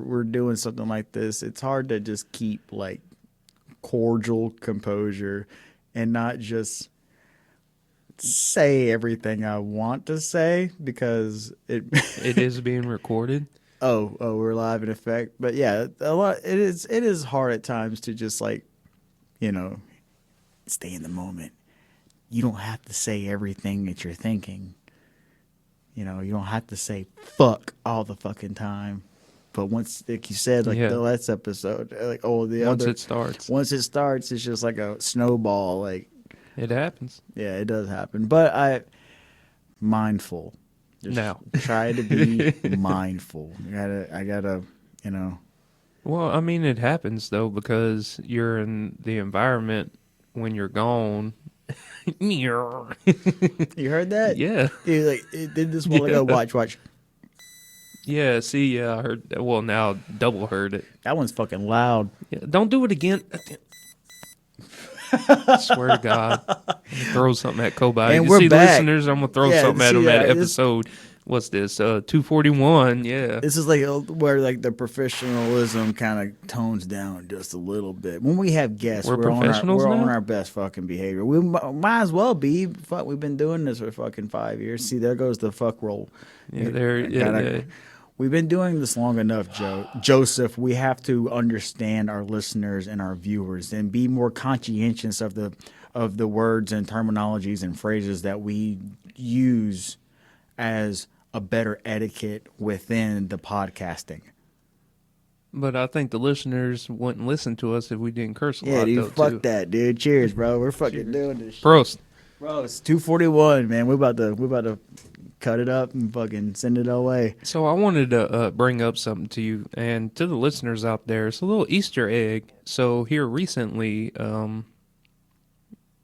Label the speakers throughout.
Speaker 1: we're doing something like this, it's hard to just keep like cordial composure and not just say everything I want to say because
Speaker 2: it is being recorded.
Speaker 1: Oh, we're live in effect. But yeah, it is hard at times to just like, stay in the moment. You don't have to say everything that you're thinking. You don't have to say fuck all the fucking time. But once, like you said, like the last episode, like once it starts, it's just like a snowball. Like
Speaker 2: it happens.
Speaker 1: Yeah, it does happen. But mindful. Just try to be mindful. I gotta.
Speaker 2: Well, I mean, it happens though because you're in the environment when you're gone. You
Speaker 1: heard that?
Speaker 2: Yeah.
Speaker 1: Dude, like it did this while ago. Watch.
Speaker 2: Yeah. See, I heard. Well, now double heard it.
Speaker 1: That one's fucking loud.
Speaker 2: Yeah, don't do it again. I swear to God, I'm gonna throw something at Kobi.
Speaker 1: And
Speaker 2: you
Speaker 1: we're
Speaker 2: see,
Speaker 1: back.
Speaker 2: Listeners, I'm gonna throw something at them at episode. What's this? 241. Yeah.
Speaker 1: This is like where like the professionalism kind of tones down just a little bit. When we have guests, we're on our best fucking behavior. We might as well be. Fuck, we've been doing this for fucking 5 years. See, there goes the fuck roll.
Speaker 2: Yeah,
Speaker 1: We've been doing this long enough, Joseph. We have to understand our listeners and our viewers and be more conscientious of the words and terminologies and phrases that we use as a better etiquette within the podcasting.
Speaker 2: But I think the listeners wouldn't listen to us if we didn't curse a lot.
Speaker 1: Yeah, dude, fuck that, dude. Cheers, bro. We're fucking doing this shit.
Speaker 2: Prost.
Speaker 1: Bro, it's 241, man. We're about to cut it up and fucking send it away.
Speaker 2: So I wanted to bring up something to you and to the listeners out there. It's a little Easter egg. So here recently, and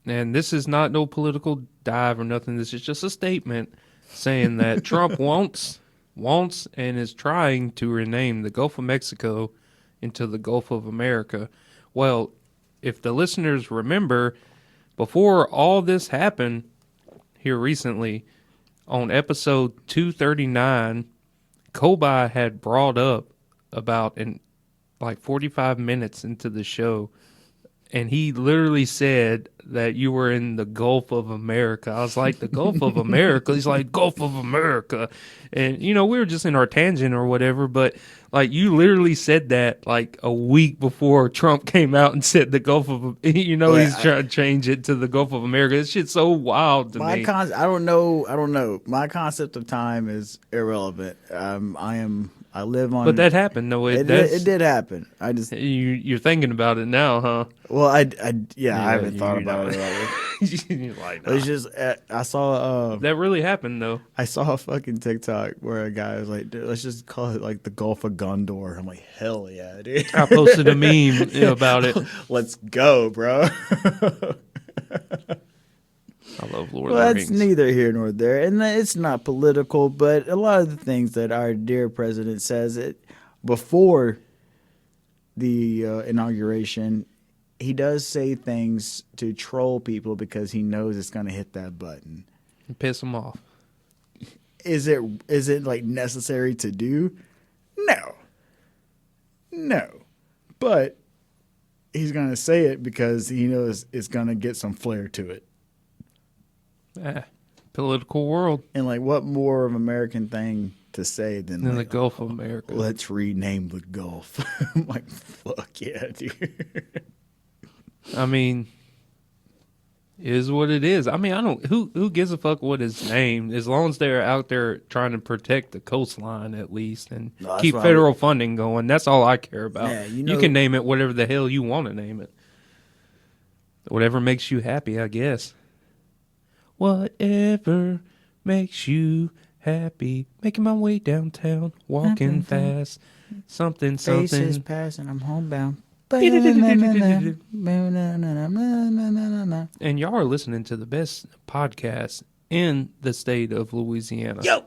Speaker 2: this is not no political dive or nothing. This is just a statement saying that Trump wants and is trying to rename the Gulf of Mexico into the Gulf of America. Well, if the listeners remember, before all this happened here recently, on episode 239, Kobi had brought up about 45 minutes into the show, and he literally said that you were in the Gulf of America. I was like, the Gulf of America? He's like, Gulf of America. And, we were just in our tangent or whatever, but, like, you literally said that, like, a week before Trump came out and said the Gulf of, he's trying to change it to the Gulf of America. This shit's so wild to me.
Speaker 1: I don't know. My concept of time is irrelevant. I live on.
Speaker 2: But that happened, though.
Speaker 1: It did happen. I just
Speaker 2: you're thinking about it now, huh?
Speaker 1: Well, I haven't thought about it.
Speaker 2: You're like, nah.
Speaker 1: It's just I saw
Speaker 2: that really happened though.
Speaker 1: I saw a fucking TikTok where a guy was like, dude, let's just call it like the Gulf of Gondor. I'm like, hell yeah, dude.
Speaker 2: I posted a meme about it.
Speaker 1: Let's go, bro.
Speaker 2: I love Lord of the Rings.
Speaker 1: That's neither here nor there, and it's not political. But a lot of the things that our dear president says before the inauguration, he does say things to troll people because he knows it's going to hit that button,
Speaker 2: and piss them off.
Speaker 1: Is it like necessary to do? No, but he's going to say it because he knows it's going to get some flair to it.
Speaker 2: Political world.
Speaker 1: And like, what more of an American thing to say than
Speaker 2: the Gulf of America?
Speaker 1: Let's rename the Gulf. I'm like, fuck yeah, dude.
Speaker 2: I mean, it is what it is. I mean, who gives a fuck what it's named as long as they're out there trying to protect the coastline at least and keep federal funding going. That's all I care about. Yeah, you can name it whatever the hell you want to name it. Whatever makes you happy, I guess. Whatever makes you happy. Making my way downtown, walking fast. Something.
Speaker 1: Faces passing, I'm homebound.
Speaker 2: And y'all are listening to the best podcast in the state of Louisiana.
Speaker 1: Yo!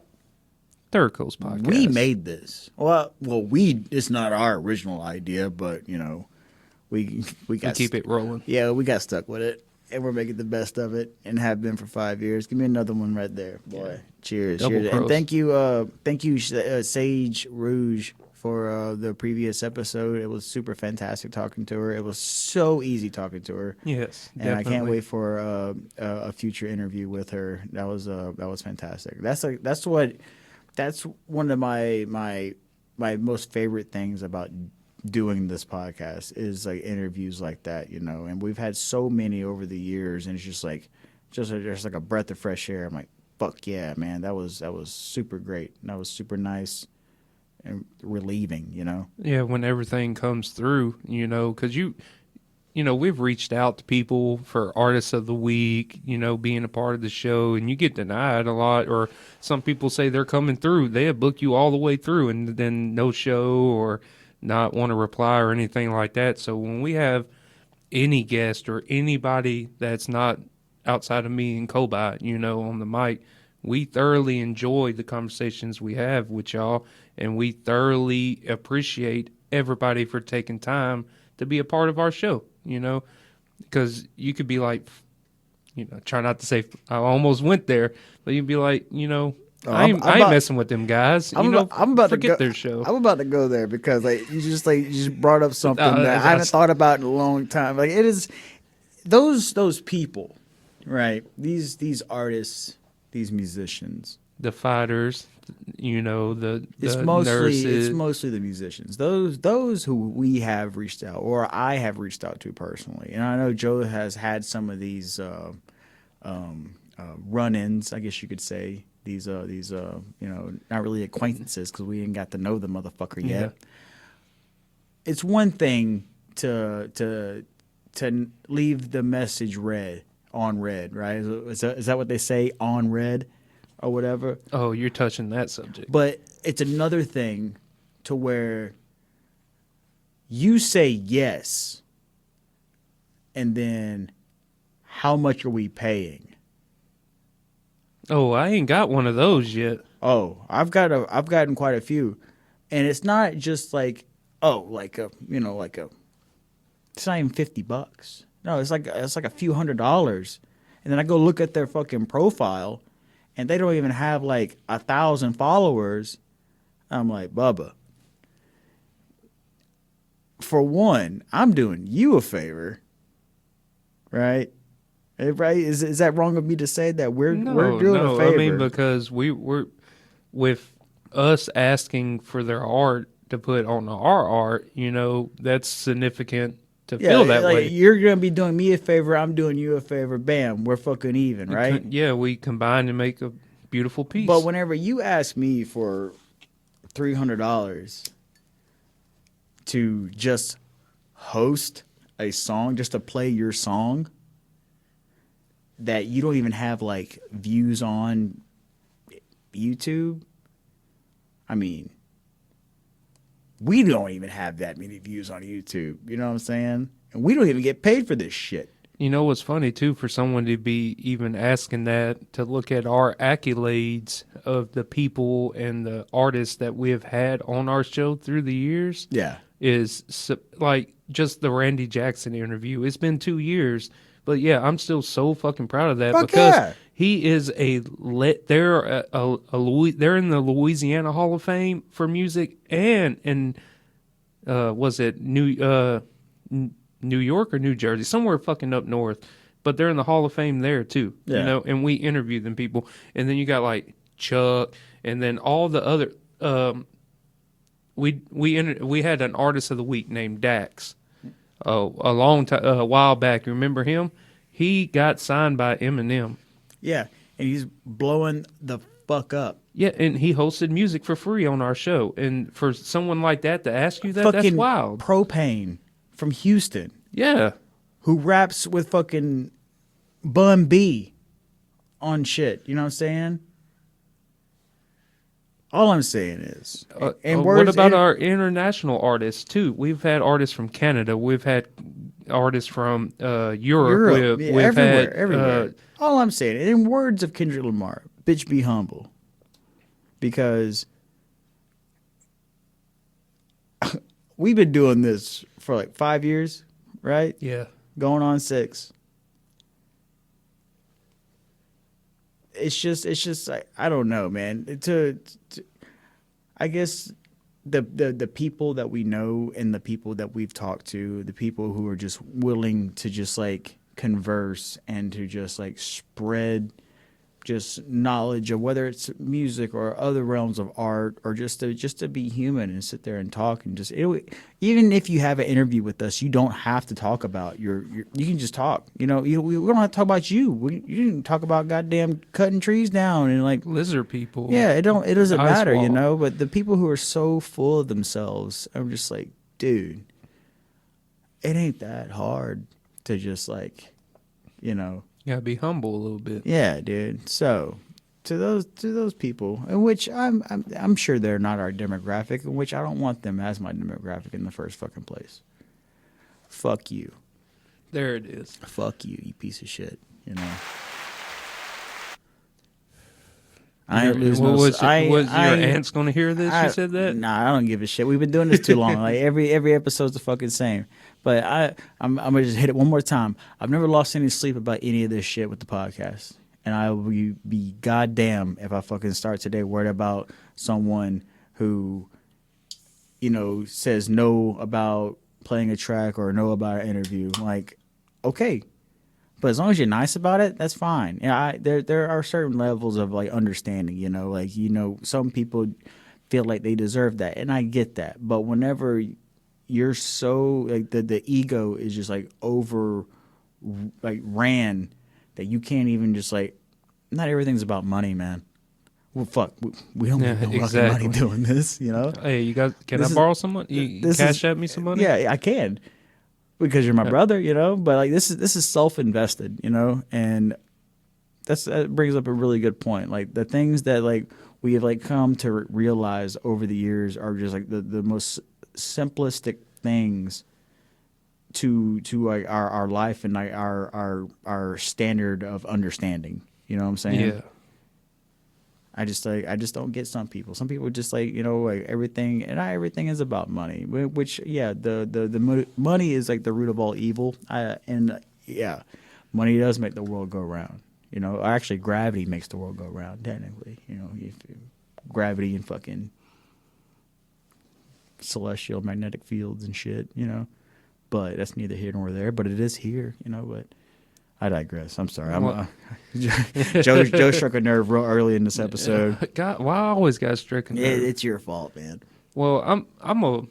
Speaker 2: Third Coast Podcast.
Speaker 1: We made this. Well, it's not our original idea, but, we
Speaker 2: keep it rolling.
Speaker 1: Yeah, we got stuck with it. And we're making the best of it and have been for 5 years. Give me another one right there, boy. Yeah. Cheers.
Speaker 2: Double
Speaker 1: cheers. And thank you, Sage Rouge, for the previous episode. It was super fantastic talking to her. It was so easy talking to her.
Speaker 2: Yes,
Speaker 1: And
Speaker 2: definitely.
Speaker 1: I can't wait for a future interview with her. That was fantastic. That's one of my most favorite things about doing this podcast is like interviews like that, you know. And we've had so many over the years, and it's just like a breath of fresh air. I'm like, fuck yeah, man, that was super great. That was super nice and relieving, you know.
Speaker 2: Yeah, when everything comes through, you know, because we've reached out to people for Artists of the Week, you know, being a part of the show, and you get denied a lot. Or some people say they're coming through. They have booked you all the way through, and then no show or not want to reply or anything like that. So when we have any guest or anybody that's not outside of me and Kobi, you know, on the mic, we thoroughly enjoy the conversations we have with y'all, and we thoroughly appreciate everybody for taking time to be a part of our show, you know, because you could be like, you know, try not to say I almost went there, but you'd be like, you know, I ain't messing with them guys. I'm about to forget their show.
Speaker 1: I'm about to go there because you just brought up something that I haven't thought about in a long time. Like it is those people, right? These artists, these musicians,
Speaker 2: the fighters, you know, the
Speaker 1: nurses.
Speaker 2: It's
Speaker 1: mostly the musicians. Those who we have reached out, or I have reached out to personally, and I know Joe has had some of these run-ins, I guess you could say. These you know, not really acquaintances because we ain't got to know the motherfucker yet.
Speaker 2: Yeah.
Speaker 1: It's one thing to leave the message on red, right? Is that what they say, on red or whatever?
Speaker 2: Oh, you're touching that subject.
Speaker 1: But it's another thing to where you say yes, and then how much are we paying?
Speaker 2: Oh, I ain't got one of those yet.
Speaker 1: Oh, I've gotten quite a few, and it's not just like it's not even $50. No, it's like a few $100s, and then I go look at their fucking profile, and they don't even have like 1,000 followers. I'm like, Bubba, for one, I'm doing you a favor, right? Right? Is that wrong of me to say that we're doing a favor?
Speaker 2: I mean, because we're with us asking for their art to put on our art, you know, that's significant to feel that way.
Speaker 1: You're gonna be doing me a favor, I'm doing you a favor. Bam, we're fucking even, right?
Speaker 2: Yeah, we combine to make a beautiful piece.
Speaker 1: But whenever you ask me for $300 to just host a song, just to play your song, that you don't even have like views on YouTube. I mean, we don't even have that many views on YouTube. You know what I'm saying? And we don't even get paid for this shit.
Speaker 2: You know what's funny too, for someone to be even asking that, to look at our accolades of the people and the artists that we have had on our show through the years.
Speaker 1: Yeah.
Speaker 2: Is like just the Randy Jackson interview. It's been 2 years. But yeah, I'm still so fucking proud of that.
Speaker 1: Fuck
Speaker 2: because
Speaker 1: yeah.
Speaker 2: he is they're they're in the Louisiana Hall of Fame for music, and was it New York or New Jersey, somewhere fucking up north, but they're in the Hall of Fame there too.
Speaker 1: Yeah.
Speaker 2: You know, and we interviewed them people, and then you got like Chuck, and then all the other we had an Artist of the Week named Dax. A while back. You remember him? He got signed by Eminem.
Speaker 1: Yeah, and he's blowing the fuck up.
Speaker 2: Yeah, and he hosted music for free on our show. And for someone like that to ask you that, that's wild.
Speaker 1: Propane from Houston.
Speaker 2: Yeah.
Speaker 1: Who raps with fucking Bun B on shit. You know what I'm saying? All I'm saying is,
Speaker 2: what about our international artists too? We've had artists from Canada. We've had artists from Europe. We've
Speaker 1: everywhere. All I'm saying, in words of Kendrick Lamar, bitch, be humble, because we've been doing this for like 5 years, right?
Speaker 2: Yeah,
Speaker 1: going on 6. It's just like, I don't know, man. I guess the people that we know and the people that we've talked to, the people who are just willing to just like converse and to just like spread just knowledge of whether it's music or other realms of art, or just to be human and sit there and talk and just even if you have an interview with us, you don't have to talk about you can just talk. We don't have to talk about you. You can talk about goddamn cutting trees down and like
Speaker 2: Lizard people.
Speaker 1: yeah, it doesn't
Speaker 2: Ice
Speaker 1: matter,
Speaker 2: wall.
Speaker 1: but the people who are so full of themselves, I'm just like, dude, it ain't that hard to just like,
Speaker 2: You gotta be humble a little bit.
Speaker 1: yeah, dude. So to those people, in which I'm sure they're not our demographic, in which I don't want them as my demographic in the first fucking place. Fuck you.
Speaker 2: There it is.
Speaker 1: Fuck you, you piece of shit. I ain't lose no.
Speaker 2: Was your aunt's gonna hear this? You said that?
Speaker 1: Nah, I don't give a shit. We've been doing this too long. Like every episode's the fucking same. But I'm gonna just hit it one more time. I've never lost any sleep about any of this shit with the podcast, and I will be goddamn if I fucking start today worried about someone who, says no about playing a track or no about an interview. Like, okay. But as long as you're nice about it, that's fine. There are certain levels of like understanding, some people feel like they deserve that, and I get that. But whenever you're so like the ego is just like over like ran that you can't even just like, not everything's about money, man. Well, fuck, we don't make no fucking money doing this,
Speaker 2: Hey, can I
Speaker 1: This is-
Speaker 2: borrow some money? You cash at me some money?
Speaker 1: Yeah, I can. Because you're my brother, but like this is self-invested, and that brings up a really good point. Like the things that like we have like come to realize over the years are just like the most simplistic things to like our life and like our standard of understanding. You know what I'm saying?
Speaker 2: Yeah.
Speaker 1: I just don't get some people. Some people just like like everything, and not everything is about money. Which the money is like the root of all evil. Money does make the world go round. Actually gravity makes the world go round. Technically, gravity and fucking celestial magnetic fields and shit. But that's neither here nor there. But it is here. But. I digress. I'm sorry. Joe struck a nerve real early in this episode.
Speaker 2: God, why I always got struck a nerve?
Speaker 1: It's your fault, man.
Speaker 2: Well, I'm gonna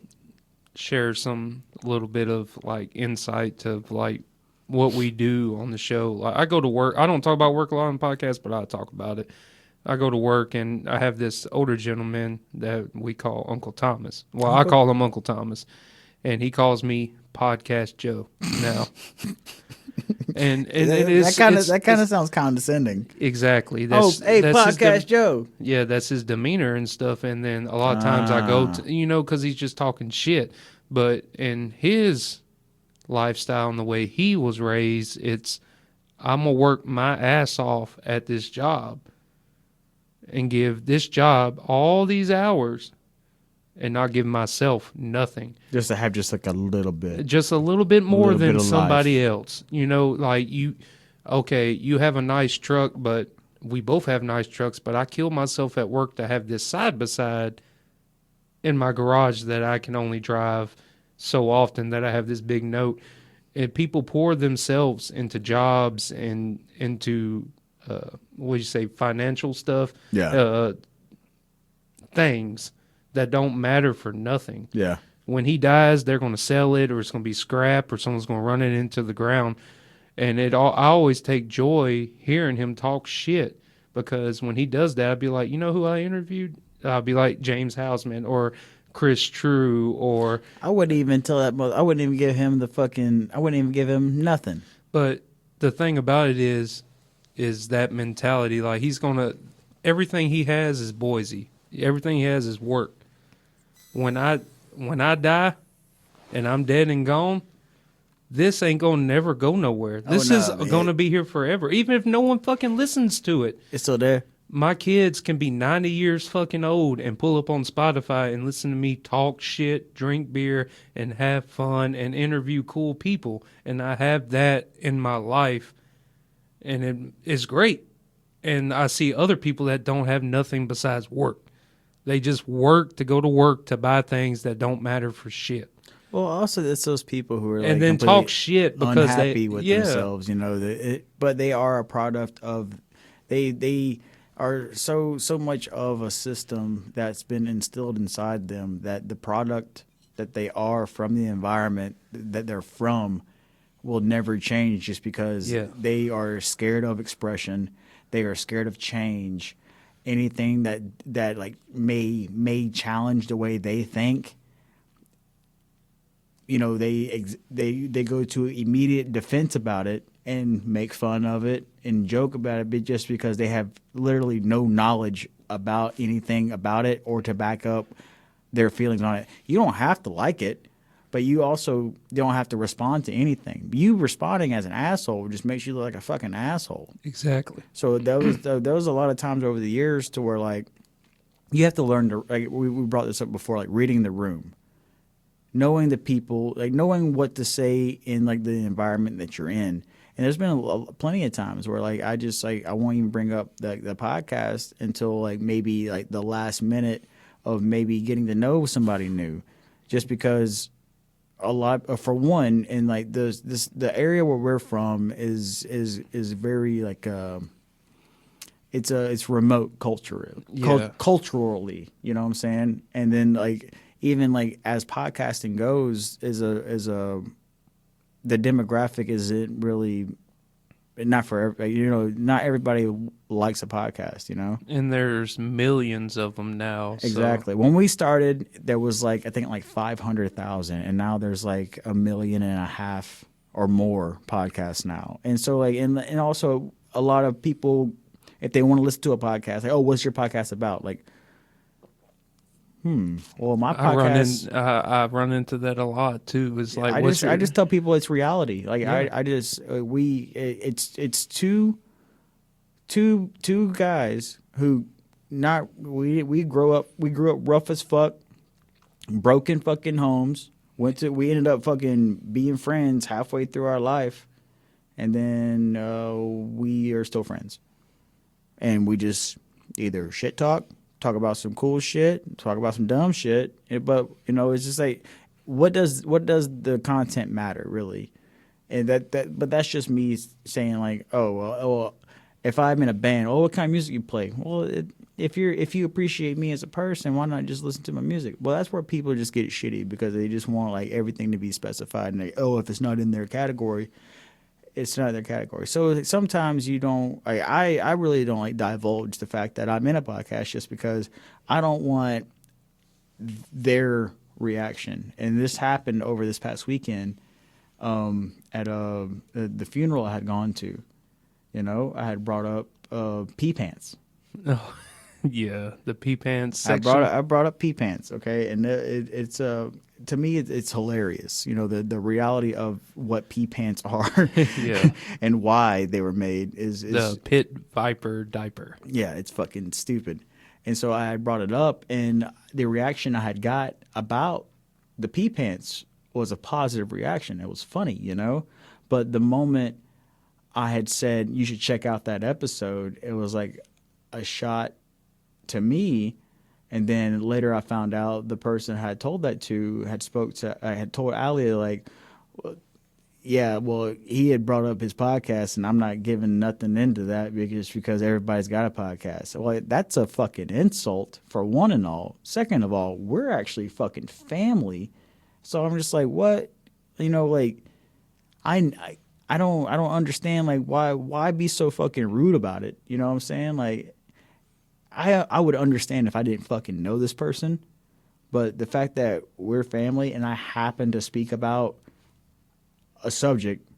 Speaker 2: share some little bit of like insight of like what we do on the show. Like I go to work. I don't talk about work a lot on the podcast, but I talk about it. I go to work and I have this older gentleman that we call Uncle Thomas. Well, I call him Uncle Thomas, and he calls me Podcast Joe now. And it is
Speaker 1: that kind of sounds condescending.
Speaker 2: Exactly.
Speaker 1: Hey,
Speaker 2: that's
Speaker 1: Podcast Joe.
Speaker 2: Yeah, that's his demeanor and stuff. And then a lot of times I go to, because he's just talking shit. But in his lifestyle and the way he was raised, it's I'm gonna work my ass off at this job and give this job all these hours and not give myself nothing.
Speaker 1: Just to have just like a little bit.
Speaker 2: Just a little bit more than somebody
Speaker 1: life.
Speaker 2: else. Like you have a nice truck, but we both have nice trucks, but I kill myself at work to have this side by side in my garage that I can only drive so often that I have this big note. And people pour themselves into jobs and into, financial stuff.
Speaker 1: Yeah.
Speaker 2: Things that don't matter for nothing.
Speaker 1: Yeah.
Speaker 2: When he dies, they're going to sell it, or it's going to be scrap, or someone's going to run it into the ground. And I always take joy hearing him talk shit, because when he does that, I'd be like, you know who I interviewed? I'll be like James Houseman or Chris True, or
Speaker 1: I wouldn't even tell that. I wouldn't even give him I wouldn't even give him nothing.
Speaker 2: But the thing about it is that mentality. Like everything he has is Boise. Everything he has is work. When I die and I'm dead and gone, this ain't gonna never go nowhere. This is gonna be here forever. Even if no one fucking listens to it.
Speaker 1: It's still there.
Speaker 2: My kids can be 90 years fucking old and pull up on Spotify and listen to me talk shit, drink beer, and have fun and interview cool people. And I have that in my life, and it is great. And I see other people that don't have nothing besides work. They just work to go to work to buy things that don't matter for shit.
Speaker 1: Well, also it's those people who are
Speaker 2: And
Speaker 1: like
Speaker 2: then
Speaker 1: completely
Speaker 2: talk shit because
Speaker 1: unhappy with themselves, you know. But they are a product of they are so much of a system that's been instilled inside them that the product that they are from the environment that they're from will never change just because
Speaker 2: Yeah.
Speaker 1: they are scared of expression, they are scared of change, anything that like may challenge the way they think. You know, they go to immediate defense about it and make fun of it and joke about it, but just because they have literally no knowledge about anything about it or to back up their feelings on it. You don't have to like it, but you also don't have to respond to anything. You responding as an asshole just makes you look like a fucking asshole.
Speaker 2: Exactly.
Speaker 1: So there was a lot of times over the years to where like you have to learn to, like we brought this up before, like reading the room, knowing the people, like knowing what to say in like the environment that you're in. And there's been plenty of times where like I just like I won't even bring up the podcast until like maybe like the last minute of maybe getting to know somebody new, just because a lot for one, and like the area where we're from is very like it's remote culturally, you know what I'm saying? And then like even like as podcasting goes, is a the demographic isn't really not for everybody, you know, not everybody likes a podcast, you know.
Speaker 2: And there's millions of them now.
Speaker 1: Exactly.
Speaker 2: So.
Speaker 1: When we started, there was like I think like 500,000, and now there's like 1.5 million or more podcasts now. And so like and also a lot of people, if they want to listen to a podcast, like, oh, what's your podcast about? Like, well, my podcast.
Speaker 2: I run into that a lot too. It's like
Speaker 1: I just tell people it's reality. Like
Speaker 2: Yeah.
Speaker 1: I just it's two guys who we grew up rough as fuck, broken fucking homes. We ended up fucking being friends halfway through our life, and then we are still friends, and we just either shit talk about some cool shit, talk about some dumb shit. But you know, it's just like, what does the content matter really? And but that's just me saying like, well, if I'm in a band, what kind of music you play? Well, if you appreciate me as a person, why not just listen to my music? Well, that's where people just get shitty because they just want like everything to be specified, and if it's not in their category, it's not their category. So sometimes you don't. I really don't like divulge the fact that I'm in a podcast just because I don't want their reaction. And this happened over this past weekend at the funeral I had gone to. You know, I had brought up pee pants.
Speaker 2: Oh, yeah, the pee pants section.
Speaker 1: I brought up pee pants. Okay, and it's to me it's hilarious. You know, the reality of what pee pants are,
Speaker 2: Yeah.
Speaker 1: and why they were made is
Speaker 2: The pit viper diaper.
Speaker 1: yeah, it's fucking stupid. And so I had brought it up, and the reaction I had got about the pee pants was a positive reaction. It was funny, you know, but the moment I had said you should check out that episode, it was like a shot to me. And then later I found out the person I had told that to I had told Ali like, well, yeah, well, he had brought up his podcast, and I'm not giving nothing into that because everybody's got a podcast. Well, that's a fucking insult for one and all. Second of all, we're actually fucking family. So I'm just like, what? You know, like I don't understand like why be so fucking rude about it? You know what I'm saying? Like I would understand if I didn't fucking know this person, but the fact that we're family and I happen to speak about a subject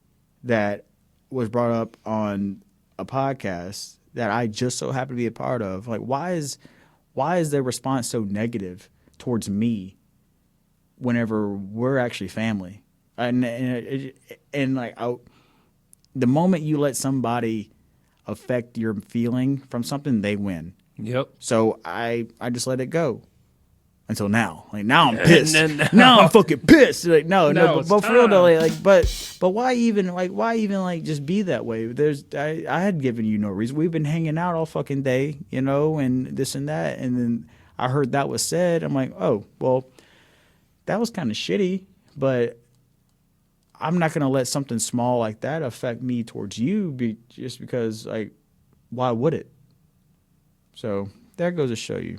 Speaker 1: that was brought up on a podcast that I just so happen to be a part of, like why is their response so negative towards me whenever we're actually family? And like the moment you let somebody affect your feeling from something, they win.
Speaker 2: Yep.
Speaker 1: So I just let it go until now. Like now I'm pissed.
Speaker 2: No.
Speaker 1: Now I'm fucking pissed. Like no,
Speaker 2: it's
Speaker 1: but for real though,
Speaker 2: time.
Speaker 1: like but why even like just be that way? I had given you no reason. We've been hanging out all fucking day, you know, and this and that, and then I heard that was said. I'm like, oh, well, that was kind of shitty, but I'm not going to let something small like that affect me towards you just because, like, why would it? So there goes to show you.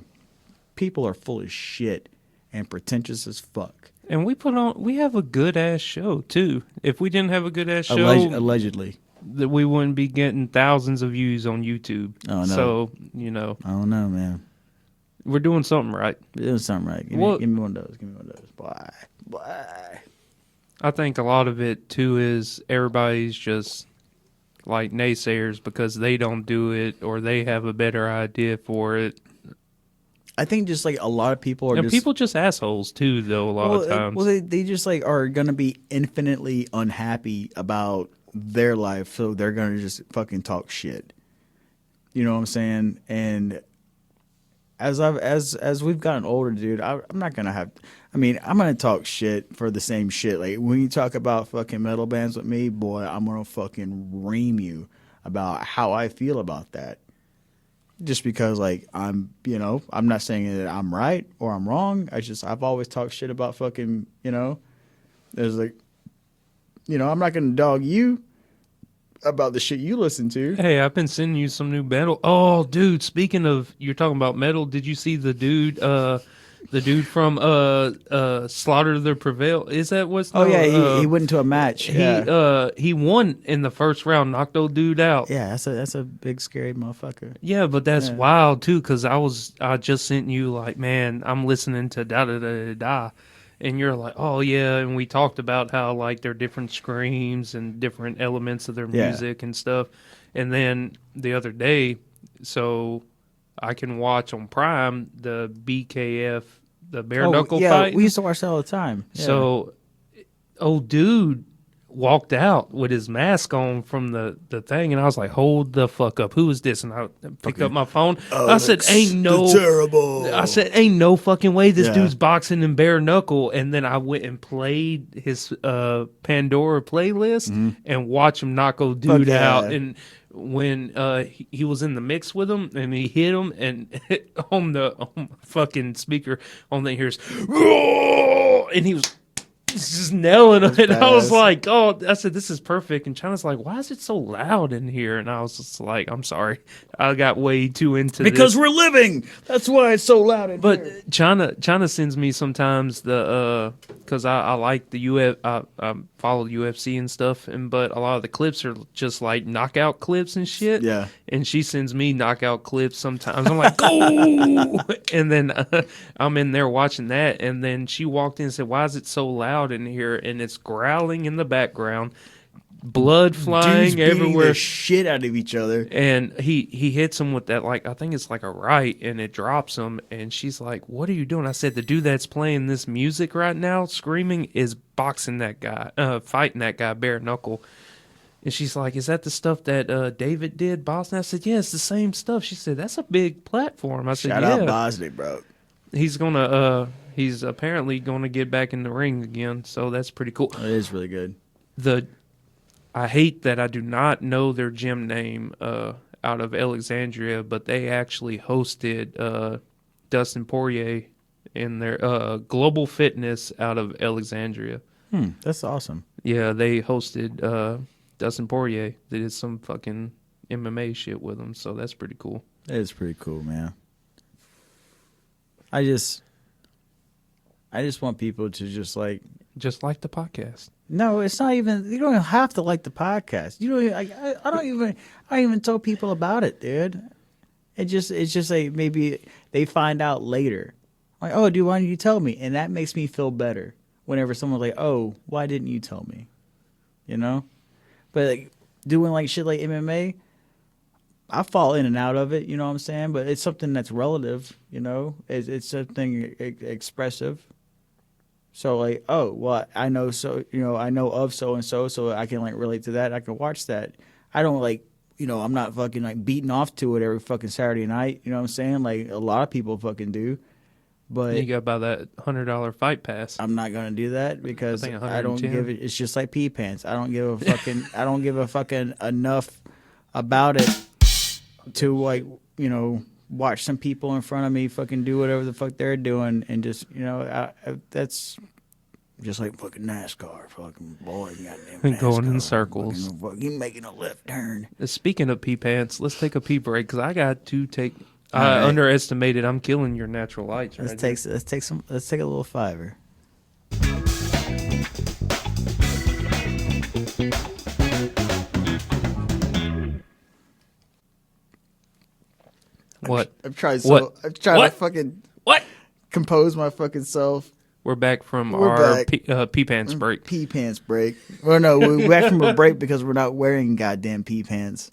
Speaker 1: People are full of shit and pretentious as fuck.
Speaker 2: And we have a good ass show too. If we didn't have a good ass show,
Speaker 1: Allegedly.
Speaker 2: that we wouldn't be getting thousands of views on YouTube.
Speaker 1: Oh, no.
Speaker 2: So,
Speaker 1: I don't know, man.
Speaker 2: we're doing something right.
Speaker 1: We're doing something right. Give me one of those. Give me one of those. Bye.
Speaker 2: I think a lot of it too is everybody's just like naysayers because they don't do it or they have a better idea for it.
Speaker 1: I think just like a lot of people are
Speaker 2: And people just assholes too, though. A lot of times.
Speaker 1: Well, they just like are gonna be infinitely unhappy about their life, so they're gonna just fucking talk shit. You know what I'm saying? And as we've gotten older, dude, I'm not gonna have. I mean, I'm gonna talk shit for the same shit. Like when you talk about fucking metal bands with me, boy, I'm gonna fucking ream you about how I feel about that. Just because, like, I'm not saying that I'm right or I'm wrong. I've always talked shit about fucking, there's like, I'm not going to dog you about the shit you listen to.
Speaker 2: Hey, I've been sending you some new metal. Oh, dude, speaking of, you're talking about metal, did you see the dude from Slaughter the Prevail? Is that what's
Speaker 1: he went into a match.
Speaker 2: He won in the first round, knocked old dude out.
Speaker 1: Yeah, that's a big scary motherfucker.
Speaker 2: Yeah, but that's wild too, because I just sent you like, man, I'm listening to da da da da da, and you're like, oh yeah, and we talked about how like there are different screams and different elements of their music and stuff, and then the other day, so I can watch on Prime the BKF, the bare knuckle fight.
Speaker 1: We used to watch that all the time. Yeah.
Speaker 2: So, old dude walked out with his mask on from the thing, and I was like, hold the fuck up, who is this? And I picked up my phone. I said, ain't no fucking way this dude's boxing in bare knuckle. And then I went and played his Pandora playlist and watched him knock old dude out. And when he was in the mix with him and he hit him, and on fucking speaker on the hears, and he was just nailing it. And I was like, oh, I said, this is perfect. And China's like, why is it so loud in here? And I was just like, I'm sorry, I got way too into
Speaker 1: because
Speaker 2: this.
Speaker 1: We're living. That's why it's so loud in here.
Speaker 2: But China sends me sometimes the because I like the I follow UFC and stuff, but a lot of the clips are just like knockout clips and shit.
Speaker 1: Yeah.
Speaker 2: And she sends me knockout clips sometimes. I'm like, go! And then I'm in there watching that, and then she walked in and said, why is it so loud in here? And it's growling in the background, blood flying
Speaker 1: Dudes
Speaker 2: everywhere,
Speaker 1: the shit out of each other.
Speaker 2: and he hits him with that, like, I think it's like a right, and it drops him. And she's like, what are you doing? I said, the dude that's playing this music right now screaming is boxing that guy, fighting that guy bare knuckle. And she's like, is that the stuff that David did, Boston? I said, yeah, it's the same stuff. She said, that's a big platform. I said,
Speaker 1: Shout out Boston, bro.
Speaker 2: He's apparently gonna get back in the ring again, so that's pretty cool.
Speaker 1: It is really good.
Speaker 2: I hate that I do not know their gym name out of Alexandria, but they actually hosted Dustin Poirier in their Global Fitness out of Alexandria.
Speaker 1: That's awesome.
Speaker 2: Yeah, they hosted Dustin Poirier. They did some fucking MMA shit with him, so that's pretty cool.
Speaker 1: That is pretty cool, man. I just want people to just like
Speaker 2: the podcast.
Speaker 1: No, it's not even. You don't even have to like the podcast. You don't. I don't even tell people about it, dude. It's just like maybe they find out later. Like, oh, dude, why didn't you tell me? And that makes me feel better whenever someone's like, oh, why didn't you tell me? You know. But like doing like shit like MMA, I fall in and out of it. You know what I'm saying? But it's something that's relative. You know, it's something expressive. So like, oh, well, I know of so and so I can like relate to that. I can watch that. I don't like, I'm not fucking like beating off to it every fucking Saturday night. You know what I'm saying? Like a lot of people fucking do. But
Speaker 2: you got to buy that $100 fight pass.
Speaker 1: I'm not gonna do that because I don't give it. It's just like pee pants. I don't give a fucking enough about it to like watch some people in front of me fucking do whatever the fuck they're doing, and just that's just like fucking NASCAR, fucking boy, goddamn NASCAR,
Speaker 2: Going in circles.
Speaker 1: fucking making a left turn.
Speaker 2: Speaking of pee pants, let's take a pee break because I got to take.
Speaker 1: All
Speaker 2: I
Speaker 1: right.
Speaker 2: underestimated. I'm killing your natural lights.
Speaker 1: Let's
Speaker 2: Right
Speaker 1: take a little fiver.
Speaker 2: What?
Speaker 1: I've tried
Speaker 2: What?
Speaker 1: to fucking
Speaker 2: What?
Speaker 1: compose my fucking self.
Speaker 2: We're back from
Speaker 1: We're
Speaker 2: our
Speaker 1: back.
Speaker 2: pee pants break.
Speaker 1: Pee pants break. Well, no, we're back from a break because we're not wearing goddamn pee pants.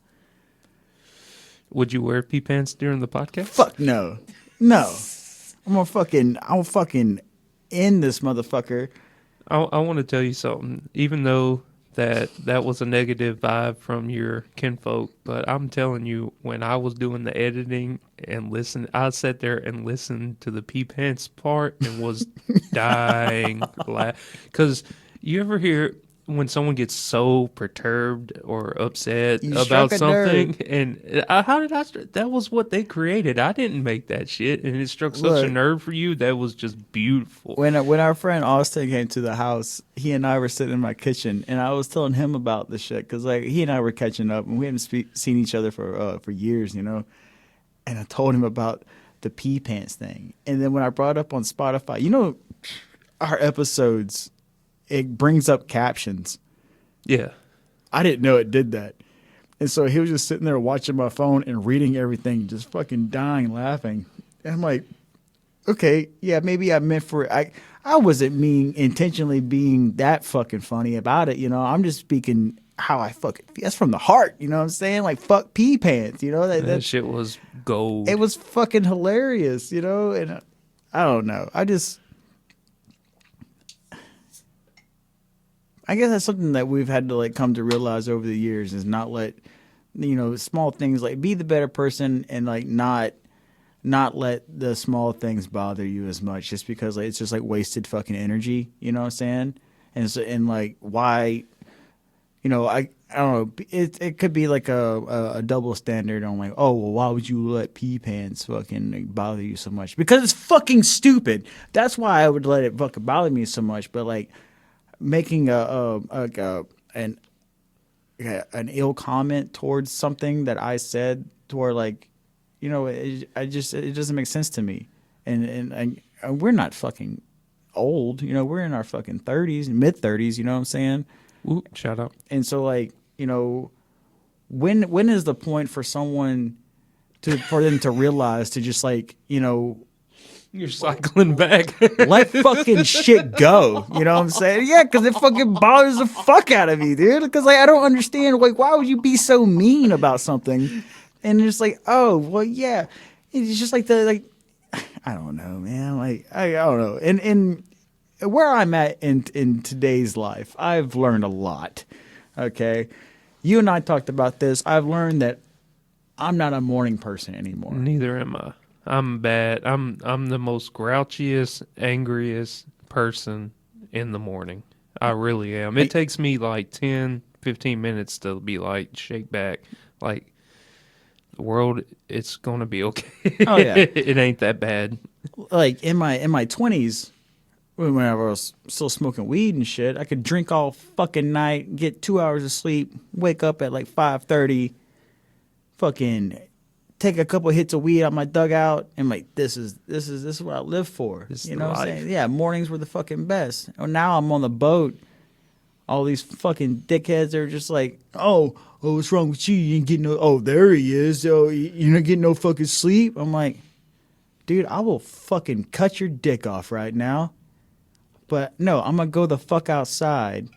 Speaker 2: Would you wear pee pants during the podcast?
Speaker 1: Fuck no. No. I'll fucking end this motherfucker.
Speaker 2: I want to tell you something. Even though that was a negative vibe from your kinfolk, but I'm telling you, when I was doing the editing and I sat there and listened to the pee pants part and was dying because you ever hear when someone gets so perturbed or upset
Speaker 1: You
Speaker 2: about
Speaker 1: struck a
Speaker 2: something,
Speaker 1: nerve.
Speaker 2: and how did that was what they created. I didn't make that shit, and it struck such a
Speaker 1: Look.
Speaker 2: nerve for you. That was just beautiful.
Speaker 1: When our friend Austin came to the house, he and I were sitting in my kitchen, and I was telling him about the shit because like he and I were catching up, and we hadn't seen each other for years, And I told him about the pee pants thing, and then when I brought it up on Spotify, our episodes, it brings up captions.
Speaker 2: Yeah.
Speaker 1: I didn't know it did that, and so he was just sitting there watching my phone and reading everything, just fucking dying laughing. And I'm like, okay, yeah, maybe I meant for it. I wasn't intentionally being that fucking funny about it, I'm just speaking how I fucking feel. That's from the heart, you know what I'm saying? Like, fuck pee pants,
Speaker 2: That shit was gold.
Speaker 1: It was fucking hilarious, and I don't know. I guess that's something that we've had to like come to realize over the years is not let, small things like be the better person and like not let the small things bother you as much just because like it's just like wasted fucking energy, you know what I'm saying? And like why, I don't know, it could be like a double standard on like, oh well, why would you let pee pants fucking like, bother you so much? Because it's fucking stupid. That's why I would let it fucking bother me so much. But like making an ill comment towards something that I said toward like, it doesn't make sense to me. And we're not fucking old, we're in our fucking 30s, mid 30s, you know what I'm saying?
Speaker 2: Ooh, shout out.
Speaker 1: And so like, when is the point for someone for them to realize to just like,
Speaker 2: You're cycling back.
Speaker 1: let fucking shit go. You know what I'm saying? Yeah, because it fucking bothers the fuck out of me, dude. Because like I don't understand. Like, why would you be so mean about something? And it's like, oh, well, yeah. It's just like I don't know, man. Like I don't know. And where I'm at in today's life, I've learned a lot. Okay, you and I talked about this. I've learned that I'm not a morning person anymore.
Speaker 2: Neither am I. I'm bad. I'm the most grouchiest, angriest person in the morning. I really am. It takes me like 10, 15 minutes to be like shake back. Like the world, it's gonna be okay.
Speaker 1: Oh yeah,
Speaker 2: it ain't that bad.
Speaker 1: Like in my 20s, whenever I was still smoking weed and shit, I could drink all fucking night, get 2 hours of sleep, wake up at like 5:30, fucking take a couple hits of weed out my dugout, and like this is what I live for.
Speaker 2: This is
Speaker 1: You know what I'm
Speaker 2: life.
Speaker 1: saying? Yeah, mornings were the fucking best. Oh, now I'm on the boat. All these fucking dickheads are just like, oh, what's wrong with you? You ain't getting no. Oh, there he is. Oh, you're not getting no fucking sleep. I'm like, dude, I will fucking cut your dick off right now. But no, I'm gonna go the fuck outside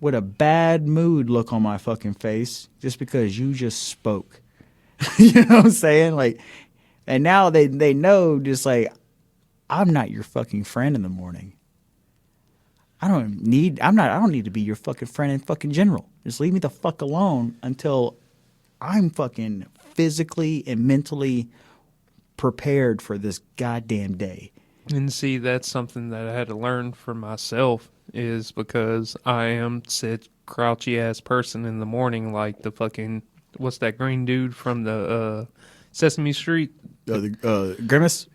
Speaker 1: with a bad mood look on my fucking face just because you just spoke. You know what I'm saying? Like, and now they know just like I'm not your fucking friend in the morning. I don't need to be your fucking friend in fucking general. Just leave me the fuck alone until I'm fucking physically and mentally prepared for this goddamn day.
Speaker 2: And see, that's something that I had to learn for myself is because I am said crouchy ass person in the morning, like the fucking what's that green dude from the Sesame Street?
Speaker 1: Grimace.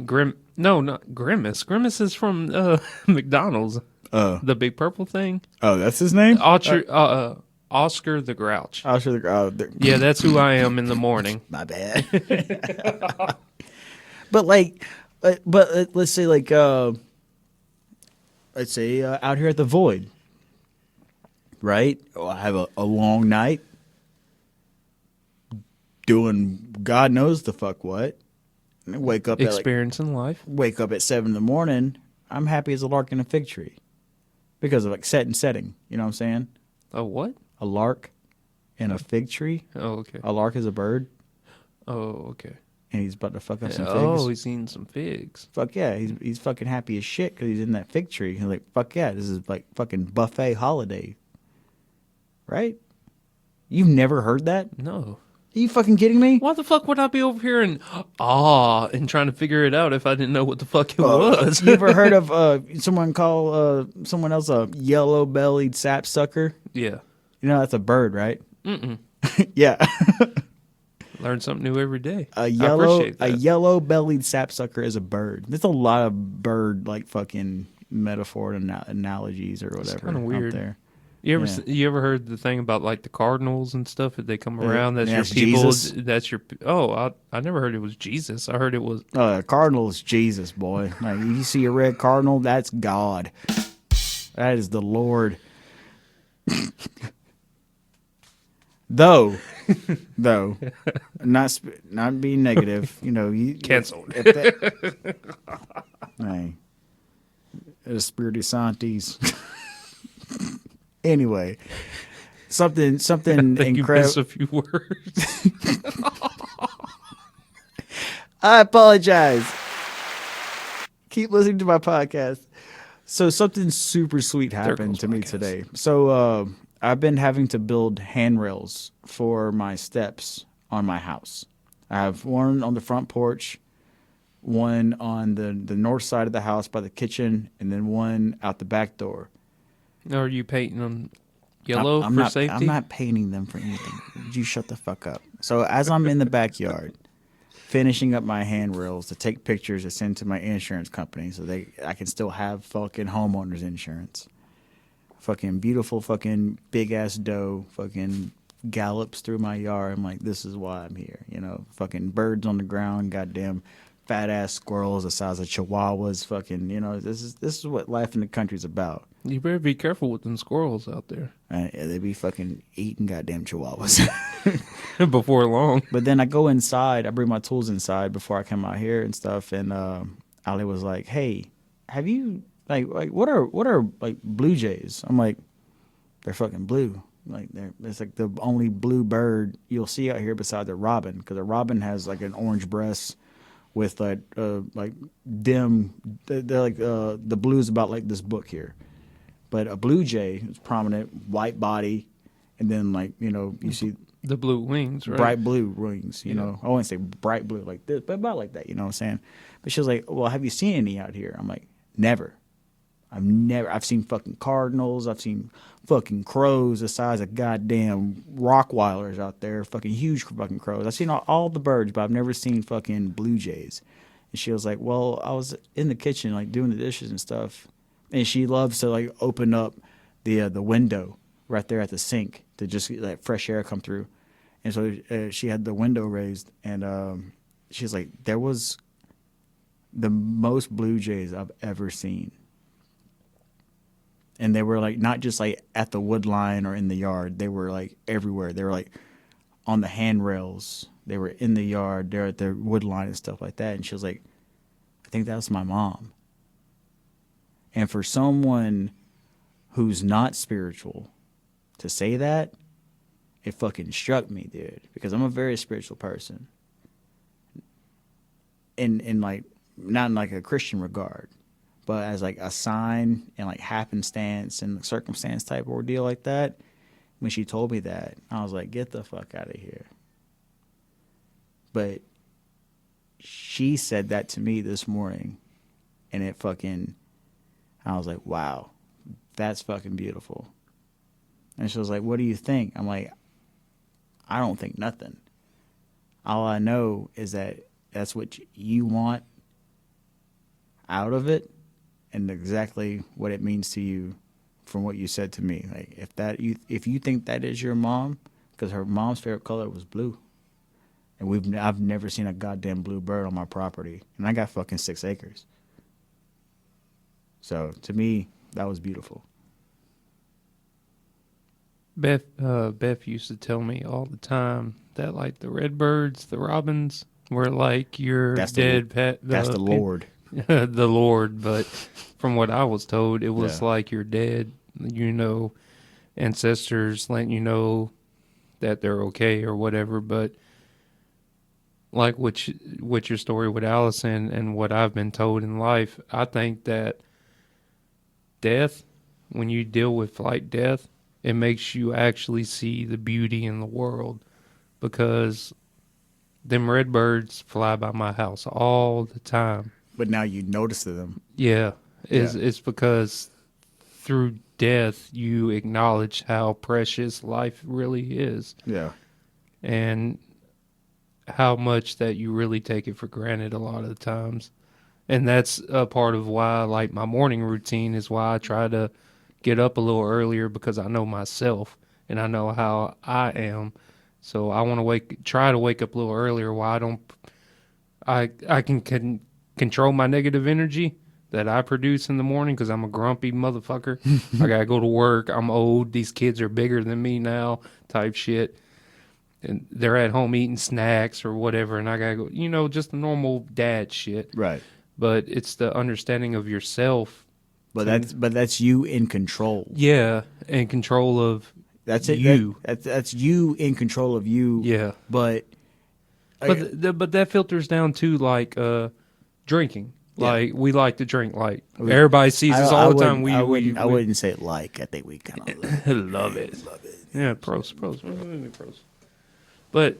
Speaker 2: No, not Grimace. Grimace is from McDonald's. The big purple thing.
Speaker 1: Oh, that's his name.
Speaker 2: Oscar the Grouch.
Speaker 1: Oscar
Speaker 2: Yeah, that's who I am in the morning.
Speaker 1: My bad. But like, let's say like, let's say out here at the Void, right? Oh, I have a long night doing God knows the fuck what. And wake up
Speaker 2: Experiencing life.
Speaker 1: Wake up at 7 a.m. I'm happy as a lark in a fig tree because of like setting. You know what I'm saying?
Speaker 2: A what?
Speaker 1: A lark in a fig tree.
Speaker 2: Oh, okay.
Speaker 1: A lark is a bird.
Speaker 2: Oh, okay.
Speaker 1: And he's about to fuck up some figs.
Speaker 2: Oh, he's eating some figs.
Speaker 1: Fuck yeah, he's fucking happy as shit because he's in that fig tree. He's like, fuck yeah, this is like fucking buffet holiday, right? You've never heard that?
Speaker 2: No.
Speaker 1: Are you fucking kidding me?
Speaker 2: Why the fuck would I be over here and trying to figure it out if I didn't know what the fuck it was?
Speaker 1: You ever heard of someone call someone else a yellow-bellied sapsucker?
Speaker 2: Yeah.
Speaker 1: You know that's a bird, right?
Speaker 2: Mm-mm.
Speaker 1: Yeah.
Speaker 2: Learn something new every day.
Speaker 1: A yellow-bellied sapsucker is a bird. There's a lot of bird like fucking metaphor and analogies or whatever.
Speaker 2: It's kind of weird.
Speaker 1: Out there.
Speaker 2: You ever heard the thing about like the cardinals and stuff? If they come around, that's your
Speaker 1: that's
Speaker 2: people.
Speaker 1: Jesus?
Speaker 2: That's your. I never heard it was Jesus. I heard it was.
Speaker 1: Cardinal is Jesus, boy. Like you see a red cardinal, that's God. That is the Lord. Though, not being negative, you know, you
Speaker 2: Canceled.
Speaker 1: Hey, the Spiritu Sanctis. Anyway, something
Speaker 2: You
Speaker 1: incredible.
Speaker 2: missed a few words.
Speaker 1: I apologize. Keep listening to my podcast. So something super sweet happened to me today. So I've been having to build handrails for my steps on my house. I have one on the front porch, one on the north side of the house by the kitchen, and then one out the back door.
Speaker 2: Are you painting them yellow for safety?
Speaker 1: I'm not painting them for anything. You shut the fuck up. So as I'm in the backyard, finishing up my handrails to take pictures to send to my insurance company so I can still have fucking homeowners insurance. Fucking beautiful fucking big ass doe fucking gallops through my yard. I'm like, this is why I'm here. You know, fucking birds on the ground, goddamn fat ass squirrels the size of chihuahuas. Fucking, you know, this is what life in the country's about.
Speaker 2: You better be careful with them squirrels out there.
Speaker 1: They be fucking eating goddamn chihuahuas.
Speaker 2: Before long.
Speaker 1: But then I go inside. I bring my tools inside before I come out here and stuff. And Ali was like, "Hey, have you like what are like blue jays?" I'm like, "They're fucking blue. Like it's like the only blue bird you'll see out here beside the robin, because a robin has like an orange breast with like dim. They're like the blue is about like this book here." But a blue jay is prominent, white body, and then like, you know, you see
Speaker 2: the blue wings, right?
Speaker 1: Bright blue wings, you know. I wouldn't say bright blue like this, but about like that, you know what I'm saying? But she was like, "Well, have you seen any out here?" I'm like, "Never. I've seen fucking cardinals, I've seen fucking crows the size of goddamn Rottweilers out there, fucking huge fucking crows. I've seen all the birds, but I've never seen fucking blue jays." And she was like, "Well, I was in the kitchen like doing the dishes and stuff." And she loves to like open up the window right there at the sink to just let fresh air come through. And so she had the window raised, and she's like, "There was the most blue jays I've ever seen." And they were like not just like at the wood line or in the yard. They were like everywhere. They were like on the handrails. They were in the yard. They're at the wood line and stuff like that. And she was like, "I think that was my mom." And for someone who's not spiritual to say that, it fucking struck me, dude. Because I'm a very spiritual person. In like, not in like a Christian regard, but as like a sign and like happenstance and circumstance type ordeal like that. When she told me that, I was like, get the fuck out of here. But she said that to me this morning, and it fucking... I was like, wow, that's fucking beautiful. And she was like, "What do you think?" I'm like, "I don't think nothing. All I know is that that's what you want out of it, and exactly what it means to you from what you said to me. Like if you think that is your mom, because her mom's favorite color was blue, and I've never seen a goddamn blue bird on my property, and I got fucking 6 acres. So to me, that was beautiful.
Speaker 2: Beth used to tell me all the time that like the redbirds, the robins were like your dead pet.
Speaker 1: That's the Lord.
Speaker 2: The Lord, but from what I was told, it was
Speaker 1: Yeah.
Speaker 2: like your dead, ancestors letting you know that they're okay or whatever. But like with your story with Allison and what I've been told in life, I think that death, when you deal with like death, it makes you actually see the beauty in the world, because them redbirds fly by my house all the time.
Speaker 1: But now you notice them.
Speaker 2: Yeah,
Speaker 1: Yeah.
Speaker 2: it's because through death you acknowledge how precious life really is,
Speaker 1: Yeah.
Speaker 2: and how much that you really take it for granted a lot of the times. And that's a part of why, like, my morning routine is why I try to get up a little earlier, because I know myself and I know how I am. So I want to try to wake up a little earlier. Why I can control my negative energy that I produce in the morning, because I'm a grumpy motherfucker. I gotta go to work. I'm old. These kids are bigger than me now, type shit. And they're at home eating snacks or whatever, and I gotta go, just the normal dad shit.
Speaker 1: Right.
Speaker 2: But it's the understanding of yourself.
Speaker 1: But that's you in control.
Speaker 2: Yeah, and control of
Speaker 1: That's it.
Speaker 2: you.
Speaker 1: That's you in control of you.
Speaker 2: Yeah.
Speaker 1: But
Speaker 2: But that filters down to like drinking.
Speaker 1: Yeah.
Speaker 2: Like, we like to drink. Like, everybody sees us all the time.
Speaker 1: I wouldn't say like. I think we kind of
Speaker 2: love it. Yeah, pros. But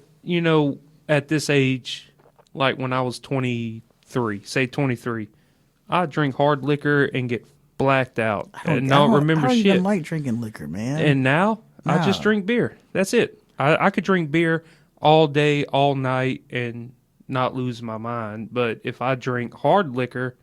Speaker 2: at this age, like when I was 23, I drink hard liquor and get blacked out and not remember
Speaker 1: I don't
Speaker 2: shit.
Speaker 1: even like drinking liquor, man.
Speaker 2: And now I just
Speaker 1: No.
Speaker 2: drink beer. That's it. I could drink beer all day, all night, and not lose my mind. But if I drink hard liquor,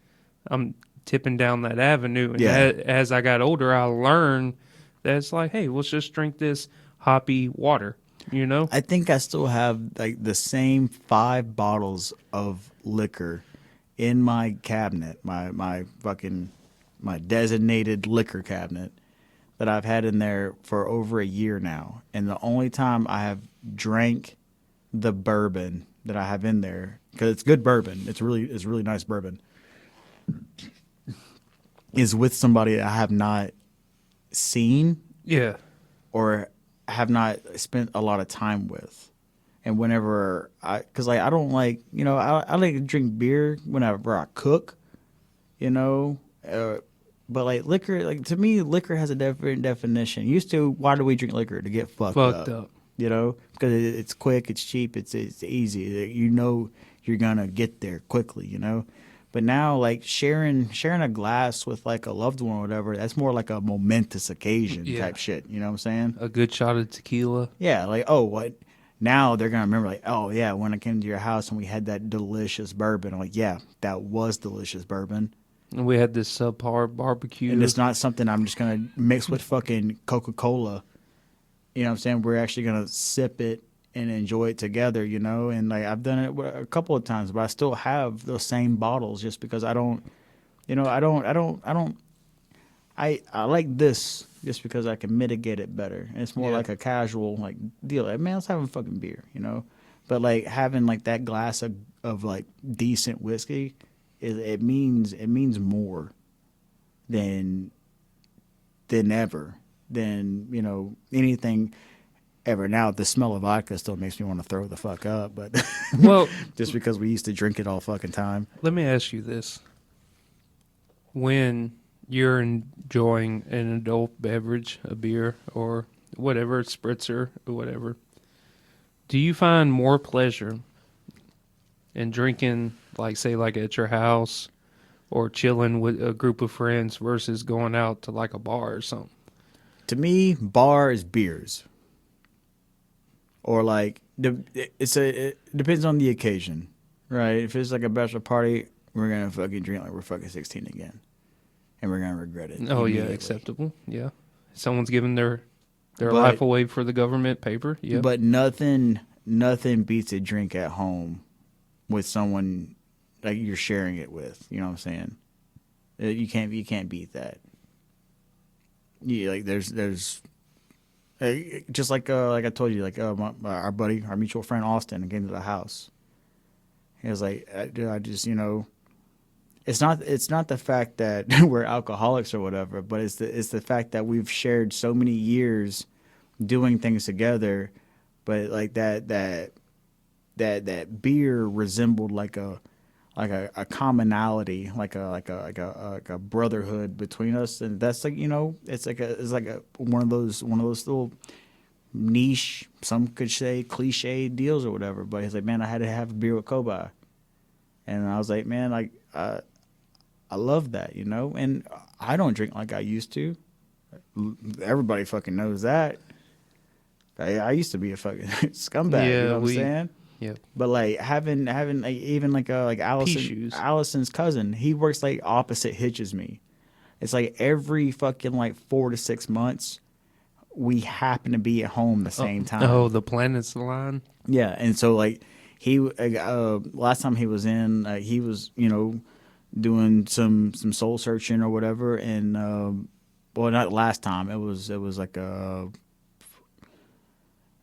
Speaker 2: I'm tipping down that avenue. And
Speaker 1: Yeah.
Speaker 2: as I got older, I learned that it's like, hey, let's just drink this hoppy water,
Speaker 1: I think I still have like the same 5 bottles of liquor in my cabinet, my designated liquor cabinet that I've had in there for over a year now. And the only time I have drank the bourbon that I have in there, because it's good bourbon, it's really nice bourbon, is with somebody that I have not seen
Speaker 2: Yeah.
Speaker 1: or have not spent a lot of time with. And whenever because like I don't like, I like to drink beer whenever I cook, but like liquor, like to me, liquor has a different definition. Used to, why do we drink liquor? To get fucked up. Because it's quick, it's cheap, it's easy. You're gonna get there quickly, But now, like sharing a glass with like a loved one or whatever, that's more like a momentous occasion type shit. You know what I'm saying?
Speaker 2: A good shot of tequila.
Speaker 1: Yeah, like, oh, what? Now they're gonna remember, like, oh yeah, when I came to your house and we had that delicious bourbon. I'm like, yeah, that was delicious bourbon.
Speaker 2: And we had this subpar barbecue.
Speaker 1: And it's not something I'm just gonna mix with fucking Coca-Cola. You know what I'm saying? We're actually gonna sip it and enjoy it together, And like I've done it a couple of times, but I still have those same bottles just because I like this just because I can mitigate it better. And it's more like a casual like deal. Like, man, let's have a fucking beer, But like having like that glass of like decent whiskey, it means more than ever than anything ever. Now the smell of vodka still makes me want to throw the fuck up, but
Speaker 2: Well,
Speaker 1: just because we used to drink it all fucking time.
Speaker 2: let me ask you this. When you're enjoying an adult beverage, a beer or whatever, spritzer or whatever, do you find more pleasure in drinking, like, say, like at your house or chilling with a group of friends versus going out to like a bar or something?
Speaker 1: To me, bar is beers. Or like it depends on the occasion, Right. If it's like a bachelor party, we're gonna fucking drink like we're fucking 16 again, and we're gonna regret it.
Speaker 2: Oh yeah,
Speaker 1: Immediately.
Speaker 2: acceptable. Yeah, someone's giving their life
Speaker 1: But
Speaker 2: away for the government paper. Yep.
Speaker 1: but nothing beats a drink at home with someone like you're sharing it with. You know what I'm saying? You can't beat that. Yeah, like there's just like I told you, like our buddy, our mutual friend Austin came to the house. He was like, dude, I just it's not the fact that we're alcoholics or whatever, but it's the fact that we've shared so many years doing things together, but like that beer resembled like a commonality, like a brotherhood between us, and that's like it's like one of those little niche, some could say cliche deals or whatever. But he's like, man, I had to have a beer with Kobi, and I was like, man, like I love that, and I don't drink like I used to. Everybody fucking knows that. I used to be a fucking scumbag, you know what I'm saying?
Speaker 2: Yeah.
Speaker 1: But like having like, even like
Speaker 2: Shoes.
Speaker 1: Allison's cousin, he works like opposite hitches me. It's like every fucking like 4 to 6 months, we happen to be at home the same time.
Speaker 2: Oh, the planets align.
Speaker 1: Yeah, and so like he last time he was in, he was doing some soul searching or whatever, and well, not last time. It was like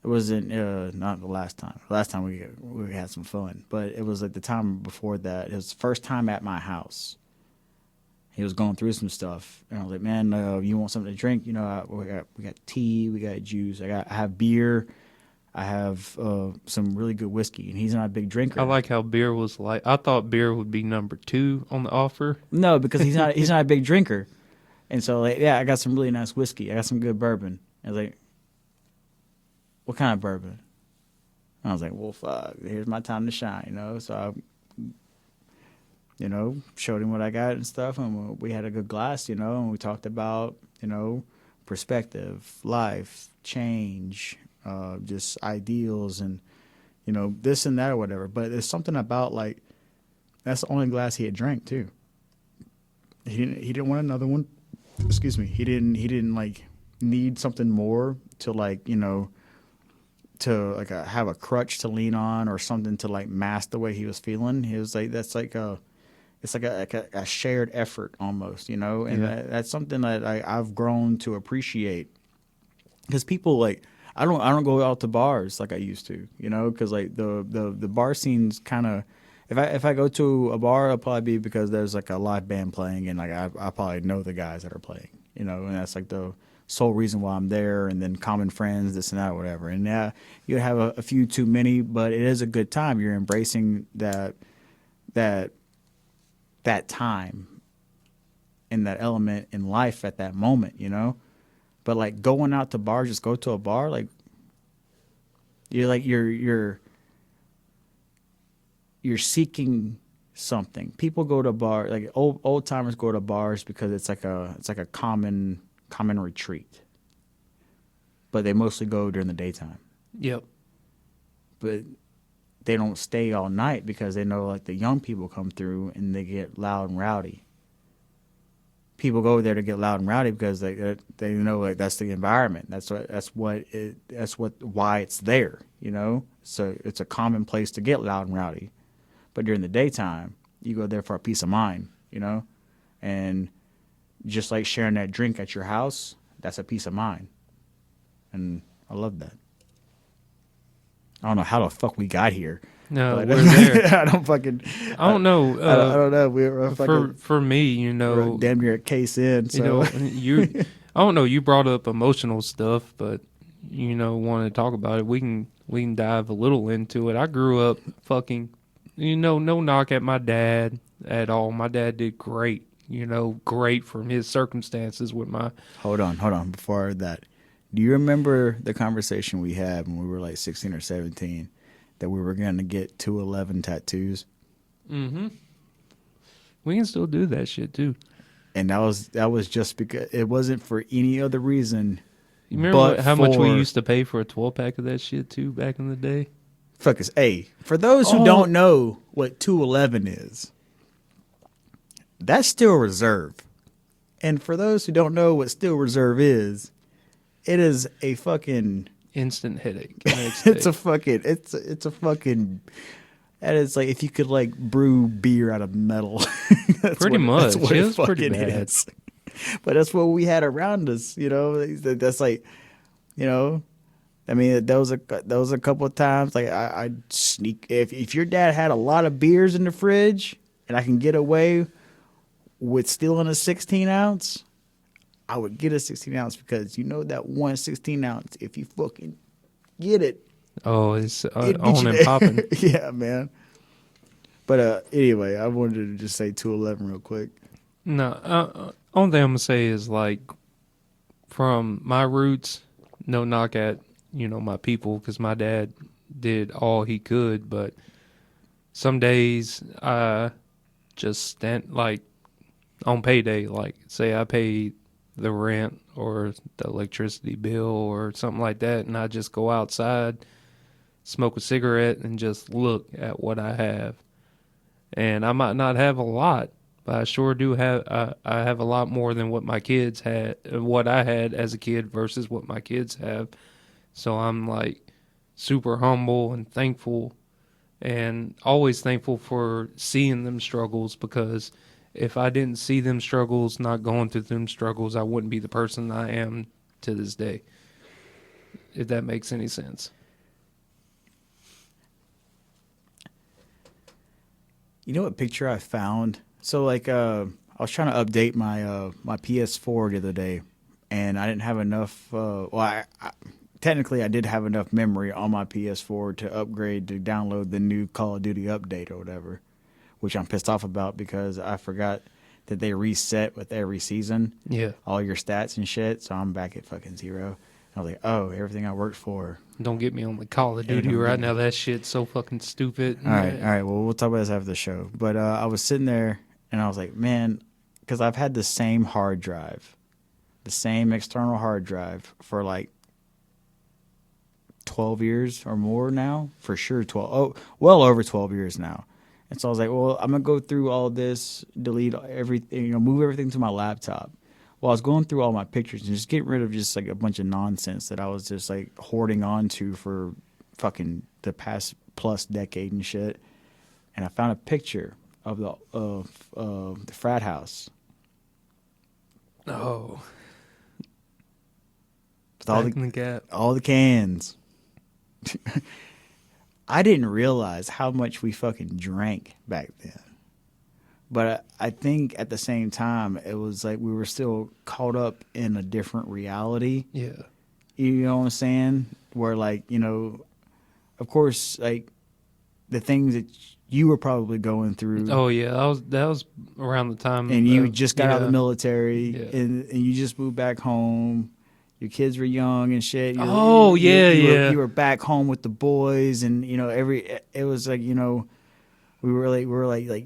Speaker 1: it wasn't not the last time. Last time we had some fun, but it was like the time before that. It was the first time at my house. He was going through some stuff, and I was like, "Man, you want something to drink? We got tea, we got juice. I have beer, I have some really good whiskey." And he's not a big drinker.
Speaker 2: I like how beer was like. I thought beer would be number 2 on the offer.
Speaker 1: No, because he's not a big drinker, and so like, yeah, I got some really nice whiskey. I got some good bourbon. I was like, "What kind of bourbon?" And I was like, "Well, fuck, here's my time to shine," So I, showed him what I got and stuff, and we had a good glass, and we talked about, perspective, life, change, just ideals, and this and that or whatever. But there's something about like that's the only glass he had drank too. He didn't want another one. Excuse me. He didn't like need something more to like to like have a crutch to lean on or something to like mask the way he was feeling. He was like, it's like a shared effort almost, and that's something that I've grown to appreciate, because people like, I don't go out to bars like I used to, because like the bar scene's kind of, if I go to a bar, it'll probably be because there's like a live band playing, and like I probably know the guys that are playing, and that's like the sole reason why I'm there, and then common friends, this and that, whatever. And yeah, you have a few too many, but it is a good time. You're embracing that time and that element in life at that moment, But like going out to bars, just go to a bar, like you're seeking something. People go to bar, like old timers go to bars because it's like a common retreat. But they mostly go during the daytime.
Speaker 2: Yep.
Speaker 1: But they don't stay all night because they know like the young people come through and they get loud and rowdy. People go there to get loud and rowdy because they know like that's the environment. Why it's there, So it's a common place to get loud and rowdy. But during the daytime, you go there for a peace of mind, And just like sharing that drink at your house, that's a peace of mind. And I love that. I don't know how the fuck we got here.
Speaker 2: No,
Speaker 1: but
Speaker 2: we're there.
Speaker 1: I don't fucking.
Speaker 2: I don't know.
Speaker 1: I don't know. We're
Speaker 2: for me,
Speaker 1: we're damn near a case in. So.
Speaker 2: I don't know. You brought up emotional stuff, but want to talk about it. We can dive a little into it. I grew up fucking, no knock at my dad at all. My dad did great. Great from his circumstances with my.
Speaker 1: Hold on. Before that, do you remember the conversation we had when we were like 16 or 17 that we were going to get 211 tattoos?
Speaker 2: Mm-hmm. We can still do that shit too.
Speaker 1: And that was just because it wasn't for any other reason.
Speaker 2: You remember how much we used to pay for a 12-pack of that shit too back in the day?
Speaker 1: Focus. Hey, for those who don't know what 211 is, that's Steel Reserve. And for those who don't know what Steel Reserve is, it is a fucking
Speaker 2: instant headache.
Speaker 1: it's a fucking that is like if you could like brew beer out of metal.
Speaker 2: Pretty much.
Speaker 1: That's what
Speaker 2: It
Speaker 1: it
Speaker 2: was pretty
Speaker 1: fucking
Speaker 2: bad.
Speaker 1: is. But that's what we had around us, you know. That's like, you know, I mean, there was a couple of times like I'd sneak if your dad had a lot of beers in the fridge and I can get away with stealing a 16-ounce, I would get a 16-ounce because you know that 1 16-ounce, if you fucking get it,
Speaker 2: Oh, it's
Speaker 1: it'd get
Speaker 2: on
Speaker 1: you
Speaker 2: and
Speaker 1: there.
Speaker 2: popping.
Speaker 1: Yeah, man. But anyway, I wanted to just say 211 real quick.
Speaker 2: No, only thing I'm gonna say is like from my roots, no knock at my people because my dad did all he could, but some days I just stand like on payday, like say I pay the rent or the electricity bill or something like that, and I just go outside, smoke a cigarette, and just look at what I have. And I might not have a lot, but I sure do have. I have a lot more than what my kids had, what I had as a kid versus what my kids have. So I'm like super humble and thankful, and always thankful for seeing them struggles because if I didn't see them struggles, not going through them struggles, I wouldn't be the person I am to this day. If that makes any sense.
Speaker 1: You know what picture I found? So like I was trying to update my PS4 the other day, and I didn't have enough. Technically I did have enough memory on my PS4 to upgrade to download the new Call of Duty update or whatever, which I'm pissed off about because I forgot that they reset with every season.
Speaker 2: Yeah.
Speaker 1: All your stats and shit. So I'm back at fucking 0. I was like, oh, everything I worked for.
Speaker 2: Don't get me on the Call of Duty right now. That shit's so fucking stupid.
Speaker 1: All right. Well, we'll talk about this after the show. But I was sitting there and I was like, man, because I've had the same hard drive, the same external hard drive for like 12 years or more now. For sure, 12. Oh, well over 12 years now. And so I was like, well, I'm going to go through all this, delete everything, move everything to my laptop. Well, I was going through all my pictures and just getting rid of just like a bunch of nonsense that I was just like hoarding on to for fucking the past plus decade and shit. And I found a picture of the frat house.
Speaker 2: Oh.
Speaker 1: With all the cans. I didn't realize how much we fucking drank back then. But I think at the same time, it was like we were still caught up in a different reality.
Speaker 2: Yeah.
Speaker 1: You know what I'm saying? Where like, of course, like the things that you were probably going through.
Speaker 2: Oh yeah, that was around the time.
Speaker 1: And you just got out of the military,
Speaker 2: Yeah.
Speaker 1: and you just moved back home. Your kids were young and shit. You were back home with the boys, and it was like we were like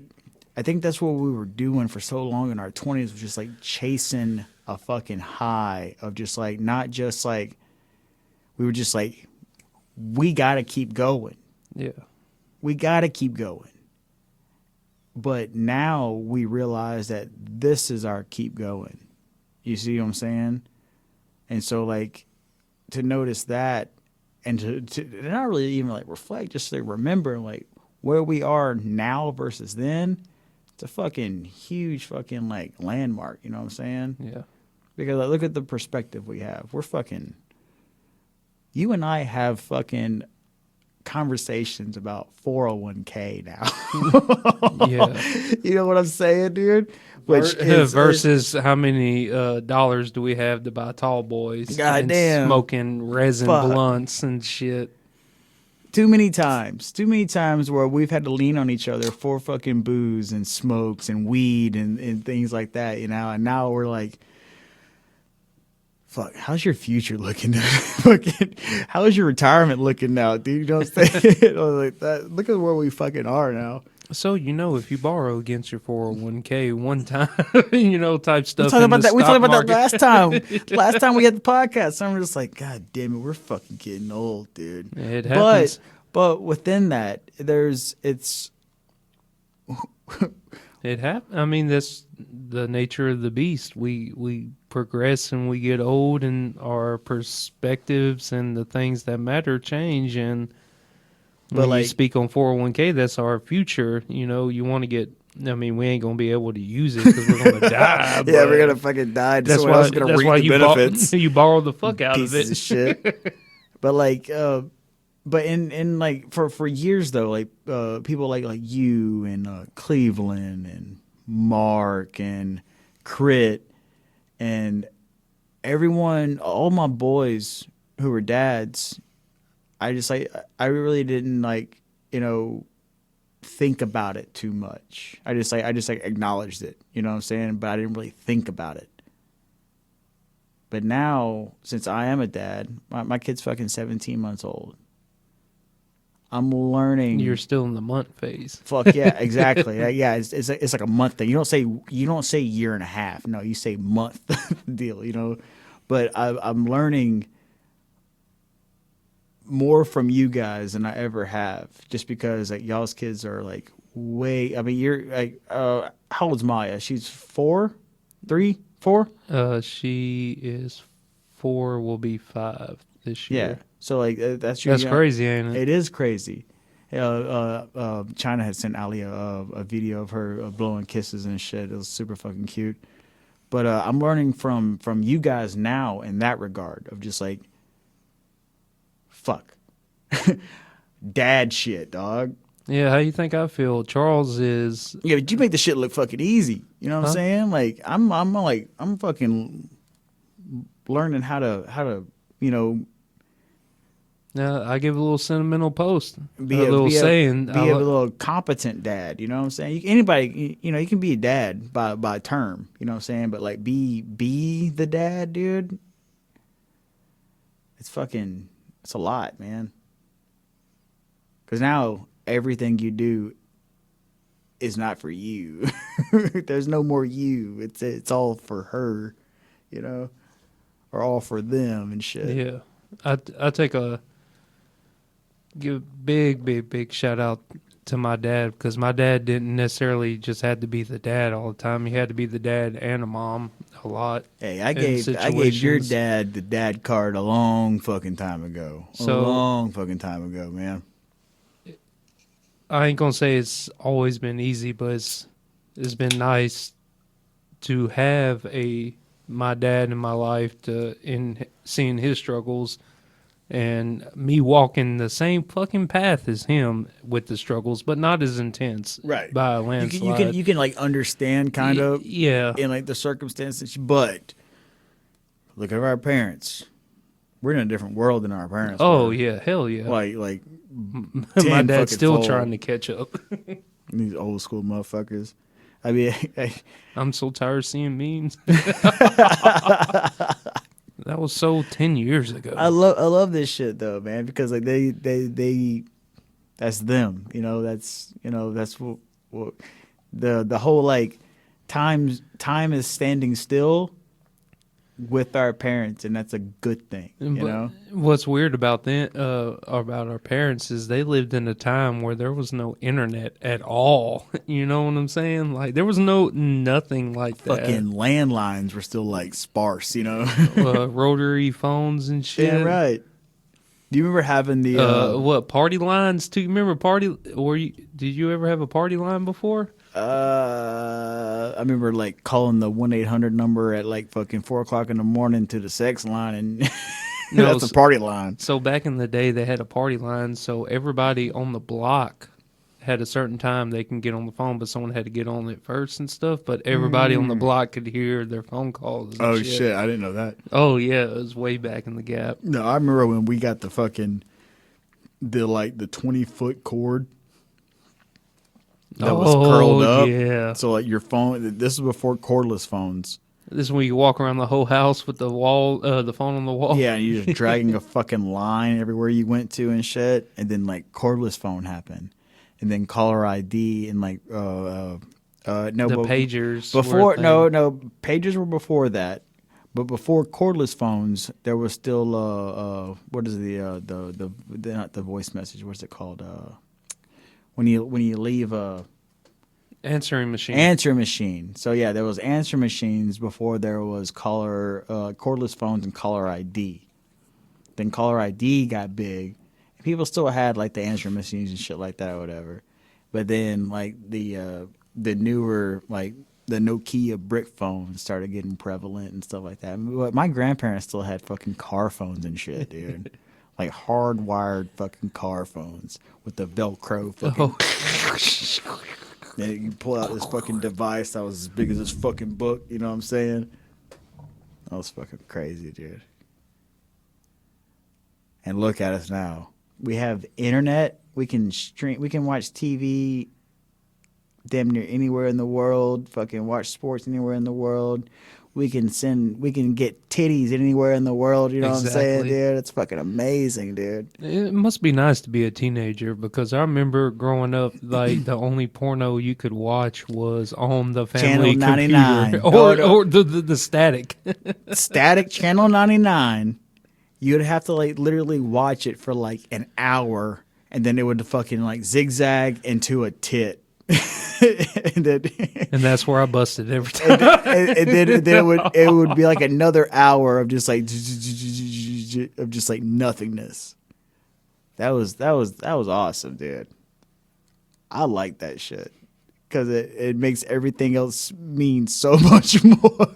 Speaker 1: I think that's what we were doing for so long in our 20s, was just like chasing a fucking high of just like not just like we were just like we gotta keep going.
Speaker 2: Yeah.
Speaker 1: We gotta keep going. But now we realize that this is our keep going. You see what I'm saying? And so like to notice that and to not really even like reflect, just to remember like where we are now versus then, it's a fucking huge fucking like landmark, you know what I'm saying?
Speaker 2: Yeah.
Speaker 1: Because like, look at the perspective we have. We're fucking, you and I have fucking conversations about 401k now.
Speaker 2: Yeah.
Speaker 1: You know what I'm saying, dude? Which
Speaker 2: versus how many dollars do we have to buy tall boys?
Speaker 1: Goddamn.
Speaker 2: Smoking resin blunts and shit.
Speaker 1: Too many times where we've had to lean on each other for fucking booze and smokes and weed and things like that, and now we're like, fuck, how's your future looking? Fucking, how's your retirement looking now, dude? You know what I'm saying? Like that. Look at where we fucking are now.
Speaker 2: So if you borrow against your 401k one time, type stuff.
Speaker 1: We talked about that. We talked about that last time. Last time we had the podcast, I'm just like, God damn it, we're fucking getting old, dude.
Speaker 2: It happens.
Speaker 1: But within that, it's
Speaker 2: I mean, that's the nature of the beast. We progress and we get old, and our perspectives and the things that matter change. And
Speaker 1: But
Speaker 2: when you
Speaker 1: like,
Speaker 2: speak on 401k, that's our future. You know, you want to get. I mean, we ain't gonna be able to use it because we're gonna die.
Speaker 1: yeah,
Speaker 2: but
Speaker 1: we're gonna fucking die.
Speaker 2: That's
Speaker 1: Someone
Speaker 2: why.
Speaker 1: else is gonna
Speaker 2: That's
Speaker 1: reap
Speaker 2: why
Speaker 1: the
Speaker 2: you
Speaker 1: benefits.
Speaker 2: you borrow the fuck out of
Speaker 1: Pieces
Speaker 2: it.
Speaker 1: of shit. But like, but in like for years though, like people like you and Cleveland and Mark and Crit and everyone, all my boys who were dads, I really didn't like, think about it too much. I just acknowledged it, you know what I'm saying? But I didn't really think about it. But now, since I am a dad, my kid's fucking 17 months old. I'm learning.
Speaker 2: You're still in the month phase.
Speaker 1: Fuck yeah, exactly. Yeah, it's like a month thing. You don't say year and a half. No, you say month deal. But I'm learning more from you guys than I ever have, just because like y'all's kids are like way. I mean, you're like, how old's Maya? She's 4, 3, 4.
Speaker 2: She is 4. Will be 5 this
Speaker 1: Yeah.
Speaker 2: year.
Speaker 1: So like that's
Speaker 2: crazy, ain't it?
Speaker 1: It is crazy. China had sent Ali a video of her blowing kisses and shit. It was super fucking cute. But I'm learning from you guys now in that regard of just like, fuck, dad shit, dog.
Speaker 2: Yeah, how you think I feel? Charles is.
Speaker 1: Yeah, but you make the shit look fucking easy. You know what I'm saying? Like I'm fucking learning how to
Speaker 2: I give a little sentimental post,
Speaker 1: be
Speaker 2: a little saying,
Speaker 1: be a little competent dad. You know what I'm saying? Anybody, you can be a dad by term. You know what I'm saying? But like, be the dad, dude. It's a lot, man. Because now everything you do is not for you. There's no more you. It's all for her, or all for them and shit.
Speaker 2: Yeah, I give a big shout out to my dad, because my dad didn't necessarily just had to be the dad all the time. He had to be the dad and a mom a lot.
Speaker 1: Hey, I gave your dad the dad card a long fucking time ago. Long fucking time ago, man.
Speaker 2: I ain't gonna say it's always been easy, but it's been nice to have my dad in my life, in seeing his struggles, and me walking the same fucking path as him with the struggles, but not as intense.
Speaker 1: Right.
Speaker 2: By a landslide.
Speaker 1: You can like understand kind of.
Speaker 2: Yeah.
Speaker 1: In like the circumstances, but look at our parents. We're in a different world than our parents.
Speaker 2: Oh
Speaker 1: were.
Speaker 2: yeah, hell yeah.
Speaker 1: Like
Speaker 2: my dad's still trying to catch up.
Speaker 1: These old school motherfuckers. I mean,
Speaker 2: I'm so tired of seeing memes. That was so 10 years ago.
Speaker 1: I love this shit though, man, because like they that's them, that's what the whole like time is standing still with our parents, and that's a good thing,
Speaker 2: But what's weird about about our parents is they lived in a time where there was no internet at all. You know what I'm saying? Like there was nothing like that.
Speaker 1: Fucking landlines were still like sparse,
Speaker 2: Rotary phones and shit.
Speaker 1: Yeah, right. Do you remember having the
Speaker 2: what party lines? Do you remember did you ever have a party line before?
Speaker 1: I remember like calling the 1-800 number at like fucking 4:00 in the morning to the sex line, and that's the party line.
Speaker 2: So back in the day, they had a party line, so everybody on the block had a certain time they can get on the phone, but someone had to get on it first and stuff. But everybody on the block could hear their phone calls.
Speaker 1: Oh shit, I didn't know that.
Speaker 2: Oh yeah, it was way back in the gap.
Speaker 1: No, I remember when we got the 20-foot cord. That was curled up.
Speaker 2: Yeah.
Speaker 1: So like your phone. This is before cordless phones.
Speaker 2: This is when you walk around the whole house with the phone on the wall.
Speaker 1: Yeah, and you're just dragging a fucking line everywhere you went to and shit. And then like cordless phone happened, and then caller ID and like
Speaker 2: pagers.
Speaker 1: before. No, pagers were before that. But before cordless phones, there was still what is the not the voice message? What's it called? When you leave a
Speaker 2: Answering machine.
Speaker 1: answer machine. So yeah, there was answer machines before there was cordless phones and caller ID. Then caller ID got big. People still had like the answer machines and shit like that or whatever. But then like the newer like the Nokia brick phones started getting prevalent and stuff like that. But my grandparents still had fucking car phones and shit, dude. Like hardwired fucking car phones with the Velcro fucking.
Speaker 2: Oh.
Speaker 1: And you pull out this fucking device that was as big as this fucking book. You know what I'm saying? That was fucking crazy, dude. And look at us now. We have internet. We can stream. We can watch TV damn near anywhere in the world. Fucking watch sports anywhere in the world. We can get titties anywhere in the world. You know what I'm saying, dude? It's fucking amazing, dude.
Speaker 2: It must be nice to be a teenager because I remember growing up, like the only porno you could watch was on the family
Speaker 1: Channel 99.
Speaker 2: computer, or the static.
Speaker 1: Static Channel 99. You'd have to like literally watch it for like an hour, and then it would fucking like zigzag into a tit. and
Speaker 2: that's where I busted every time.
Speaker 1: and then it would be like another hour of just like nothingness. That was awesome, dude. I like that shit because it makes everything else mean so much more.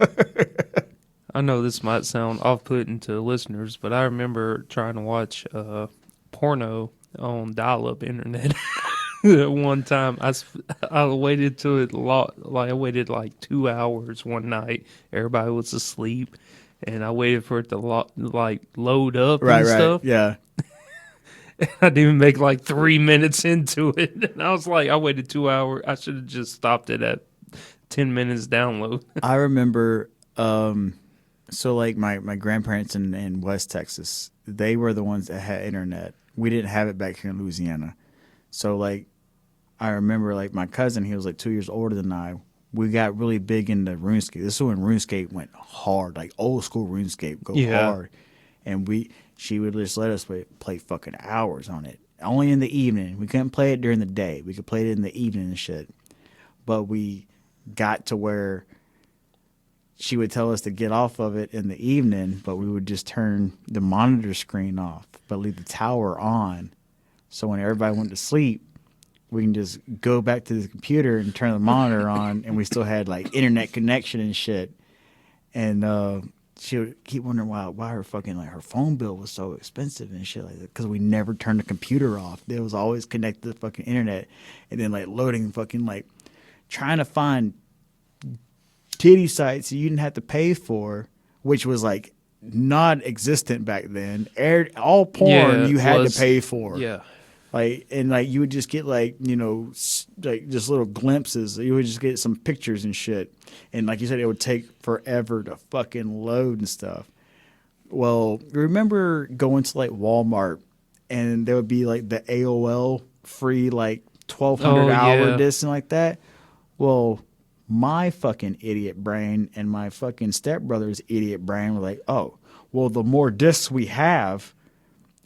Speaker 2: I know this might sound off-putting to listeners, but I remember trying to watch porno on dial-up internet. One time, I waited till it I waited like 2 hours one night. Everybody was asleep, and I waited for it to load up and stuff.
Speaker 1: Yeah.
Speaker 2: I didn't even make like 3 minutes into it, and I was like, I waited 2 hours. I should have just stopped it at 10 minutes download.
Speaker 1: I remember. So like my grandparents in West Texas, they were the ones that had internet. We didn't have it back here in Louisiana. So like I remember like my cousin, he was like 2 years older than I. We got really big into RuneScape. This is when RuneScape went hard, like old school RuneScape hard. And she would just let us play fucking hours on it. Only in the evening. We couldn't play it during the day. We could play it in the evening and shit. But we got to where she would tell us to get off of it in the evening, but we would just turn the monitor screen off, but leave the tower on. So when everybody went to sleep, we can just go back to the computer and turn the monitor on, and we still had like internet connection and shit. And she would keep wondering why her fucking like her phone bill was so expensive and shit like that, because we never turned the computer off. It was always connected to the fucking internet, and then like loading fucking like trying to find titty sites you didn't have to pay for, which was like non-existent back then. All porn you had to pay for.
Speaker 2: Yeah.
Speaker 1: Like, and like you would just get like, you know, like just little glimpses. You would just get some pictures and shit. And like you said, it would take forever to fucking load and stuff. Well, remember going to like Walmart and there would be like the AOL free like 1,200 hour disc and like that? Well, my fucking idiot brain and my fucking stepbrother's idiot brain were like, oh, well, the more discs we have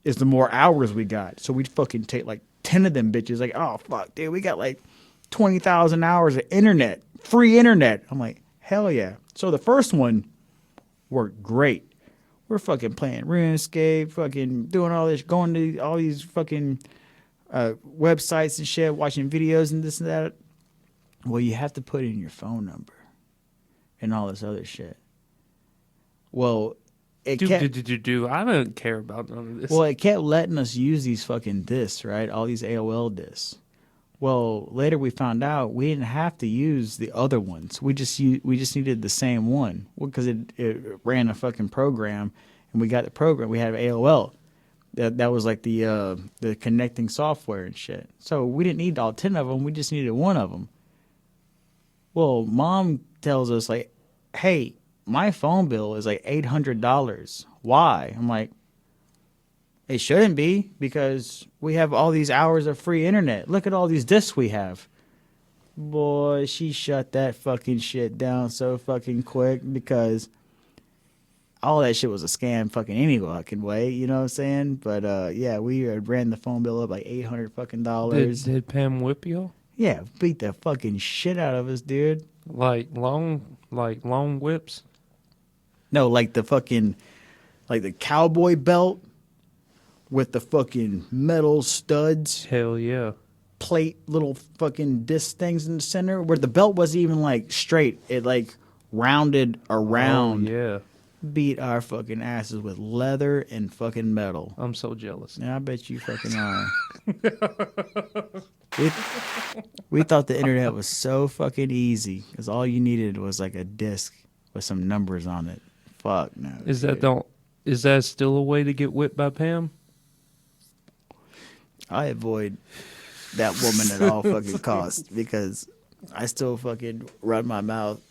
Speaker 1: is the more hours we got. So we'd fucking take like 10 of them bitches. Like, oh, fuck, dude, we got like 20,000 hours of internet, free internet. I'm like, hell yeah. So the first one worked great. We're fucking playing RuneScape, fucking doing all this, going to all these fucking websites and shit, watching videos and this and that. Well, you have to put in your phone number and all this other shit. Well,
Speaker 2: I don't care about none of this.
Speaker 1: Well, it kept letting us use these fucking discs, right? All these AOL discs. Well, later we found out we didn't have to use the other ones. We just needed the same one because it ran a fucking program, and we got the program. We had AOL. That was like the connecting software and shit. So we didn't need all 10 of them. We just needed one of them. Well, Mom tells us, like, hey, my phone bill is like $800. Why? I'm like, it shouldn't be because we have all these hours of free internet. Look at all these discs we have. Boy, she shut that fucking shit down so fucking quick because all that shit was a scam fucking any fucking way, you know what I'm saying? But yeah, we ran the phone bill up like $800 fucking dollars.
Speaker 2: Did Pam whip you?
Speaker 1: Yeah, beat the fucking shit out of us, dude.
Speaker 2: Like long whips?
Speaker 1: No, like the fucking like the cowboy belt with the fucking metal studs,
Speaker 2: Hell yeah.
Speaker 1: plate little fucking disc things in the center where the belt wasn't even like straight. It like rounded around.
Speaker 2: Oh, yeah.
Speaker 1: Beat our fucking asses with leather and fucking metal.
Speaker 2: I'm so jealous.
Speaker 1: Yeah, I bet you fucking are. we thought the internet was so fucking easy because all you needed was like a disc with some numbers on it. Fuck no.
Speaker 2: Is
Speaker 1: dude.
Speaker 2: is that still a way to get whipped by Pam?
Speaker 1: I avoid that woman at all fucking costs because I still fucking run my mouth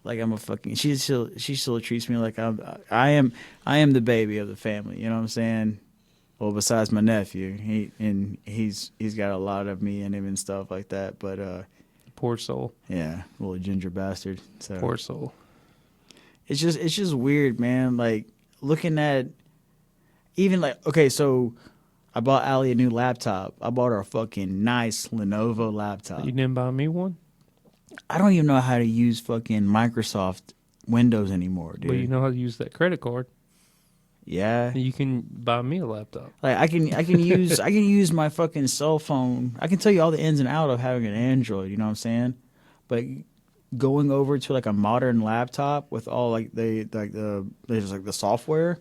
Speaker 1: like I'm a fucking. She still treats me like I am the baby of the family. You know what I'm saying? Well, besides my nephew, he's got a lot of me in him and stuff like that. But
Speaker 2: Poor soul.
Speaker 1: yeah, little ginger bastard. So
Speaker 2: Poor soul.
Speaker 1: it's just weird, man. Like looking at even like okay, so I bought Allie a new laptop. I bought her a fucking nice Lenovo laptop.
Speaker 2: You didn't buy me one?
Speaker 1: I don't even know how to use fucking Microsoft Windows anymore, dude.
Speaker 2: But you know how to use that credit card.
Speaker 1: Yeah.
Speaker 2: You can buy me a laptop.
Speaker 1: Like I can use my fucking cell phone. I can tell you all the ins and out of having an Android, you know what I'm saying? But going over to like a modern laptop with all like there's like the software,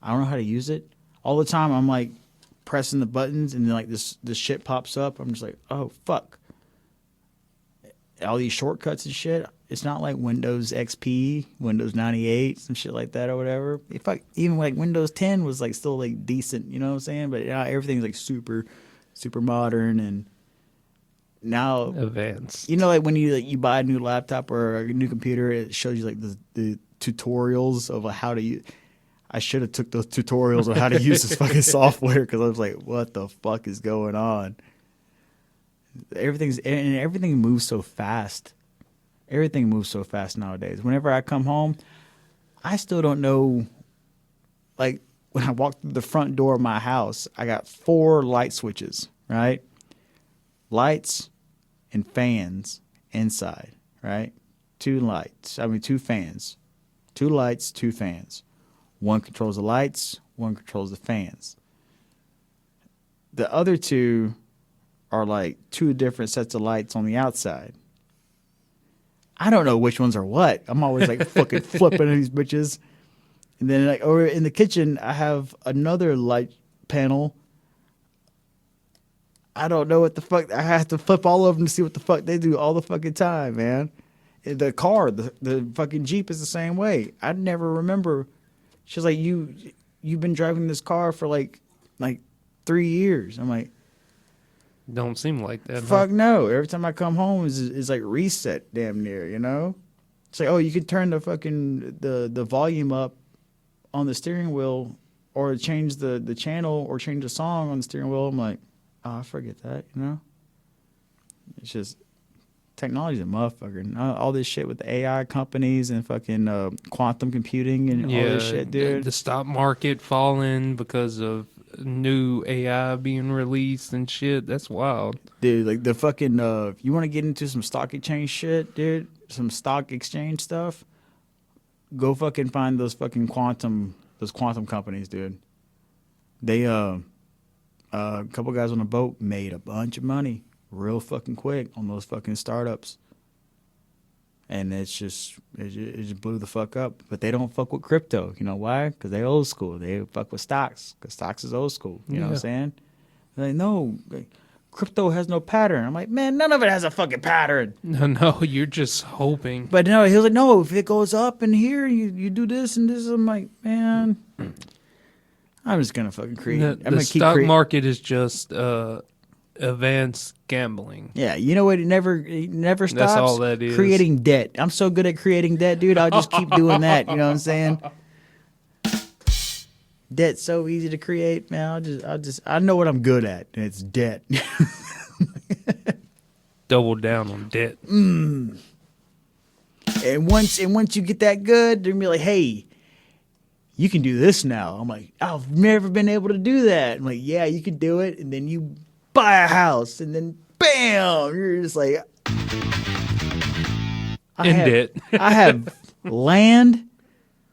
Speaker 1: I don't know how to use it. All the time I'm like pressing the buttons and then like this shit pops up. I'm just like, "Oh fuck." All these shortcuts and shit. It's not like Windows XP, Windows 98, some shit like that or whatever. If I even like Windows 10 was like still like decent, you know what I'm saying? But yeah, everything's like super modern and now
Speaker 2: Advanced.
Speaker 1: you know like when you buy a new laptop or a new computer, it shows you like the tutorials of how to use. I should have took those tutorials on how to use this fucking software because I was like, what the fuck is going on? Everything moves so fast. Everything moves so fast nowadays. Whenever I come home, I still don't know. Like when I walk through the front door of my house, I got 4 light switches, right? Lights and fans inside, right? 2 fans. 2 lights, 2 fans. One controls the lights, one controls the fans. The other 2 are like 2 different sets of lights on the outside. I don't know which ones are what. I'm always like fucking flipping these bitches. And then like over in the kitchen, I have another light panel. I don't know what the fuck. I have to flip all of them to see what the fuck they do all the fucking time, man. The car, the fucking Jeep is the same way. I never remember. She's like, you've been driving this car for like 3 years. I'm like,
Speaker 2: Don't seem like that.
Speaker 1: fuck no. Every time I come home is like reset damn near, you know? It's like, oh, you could turn the fucking the volume up on the steering wheel or change the channel or change the song on the steering wheel. I'm like, oh, I forget that, you know? It's just technology's a motherfucker. All this shit with the AI companies and fucking quantum computing and all this shit, dude.
Speaker 2: The stock market falling because of new AI being released and shit. That's wild.
Speaker 1: Dude, like the fucking if you want to get into some stock exchange shit, dude, some stock exchange stuff, go fucking find those quantum companies, dude. They a couple guys on a boat made a bunch of money real fucking quick on those fucking startups. And it just blew the fuck up. But they don't fuck with crypto. You know why? Because they old school. They fuck with stocks. Because stocks is old school. You know what I'm saying? They're like, no, crypto has no pattern. I'm like, man, none of it has a fucking pattern.
Speaker 2: No, you're just hoping.
Speaker 1: But no, he was like, no, if it goes up in here, you do this and this. I'm like, man, I'm just going to fucking create.
Speaker 2: The stock market is just advanced gambling.
Speaker 1: Yeah, you know what? It never stops.
Speaker 2: That's all that is.
Speaker 1: Creating debt. I'm so good at creating debt, dude. I'll just keep doing that. You know what I'm saying? Debt's so easy to create, man. I know what I'm good at, and it's debt.
Speaker 2: Double down on debt.
Speaker 1: And once you get that good, they're gonna be like, hey, you can do this now. I'm like, I've never been able to do that. I'm like, yeah, you can do it. And then you buy a house, and then bam, you're just like, I have land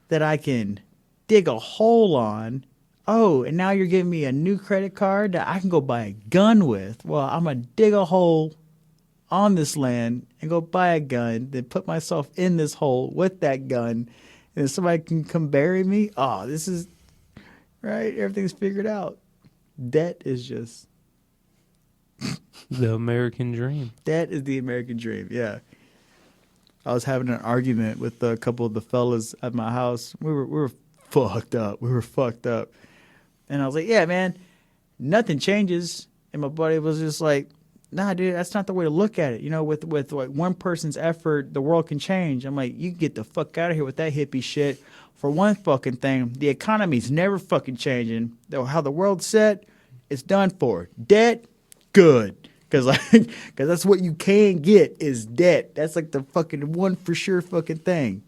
Speaker 1: that I can dig a hole on. Oh, and now you're giving me a new credit card that I can go buy a gun with. Well, I'm going to dig a hole on this land and go buy a gun, then put myself in this hole with that gun, and somebody can come bury me. Oh, this is right. Everything's figured out. Debt is just
Speaker 2: The American dream.
Speaker 1: That is the American dream. Yeah. I was having an argument with a couple of the fellas at my house. We were fucked up. We were fucked up. And I was like, yeah, man, nothing changes. And my buddy was just like, nah, dude, that's not the way to look at it. You know, with like one person's effort, the world can change. I'm like, you can get the fuck out of here with that hippie shit. For one fucking thing, the economy's never fucking changing. How the world's set, it's done for. Debt, good. Because that's what you can get is debt. That's like the fucking one for sure fucking thing.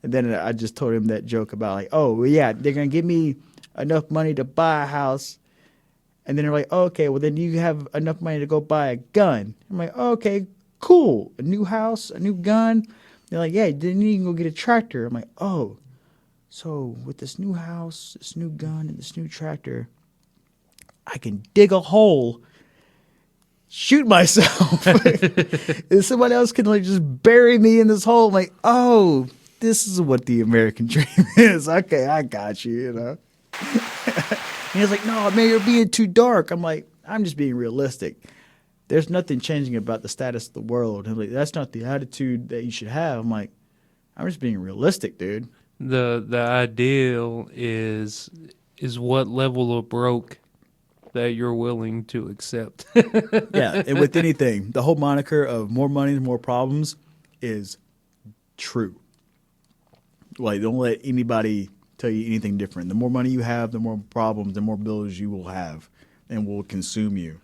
Speaker 1: And then I just told him that joke about like, oh, well, yeah, they're going to give me enough money to buy a house. And then they're like, oh, okay, well, then you have enough money to go buy a gun. I'm like, oh, okay, cool. A new house, a new gun. They're like, yeah, then you can go get a tractor. I'm like, oh, so with this new house, this new gun, and this new tractor, I can dig a hole, shoot myself, and somebody else can like just bury me in this hole. I'm like, oh, this is what the American dream is. Okay, I got you, you know. And he's like, no, man, you're being too dark. I'm like, I'm just being realistic. There's nothing changing about the status of the world. And like, that's not the attitude that you should have. I'm like, I'm just being realistic, dude.
Speaker 2: The ideal is what level of broke that you're willing to accept.
Speaker 1: Yeah, and with anything, the whole moniker of more money, more problems is true. Like, don't let anybody tell you anything different. The more money you have, the more problems, the more bills you will have and will consume you.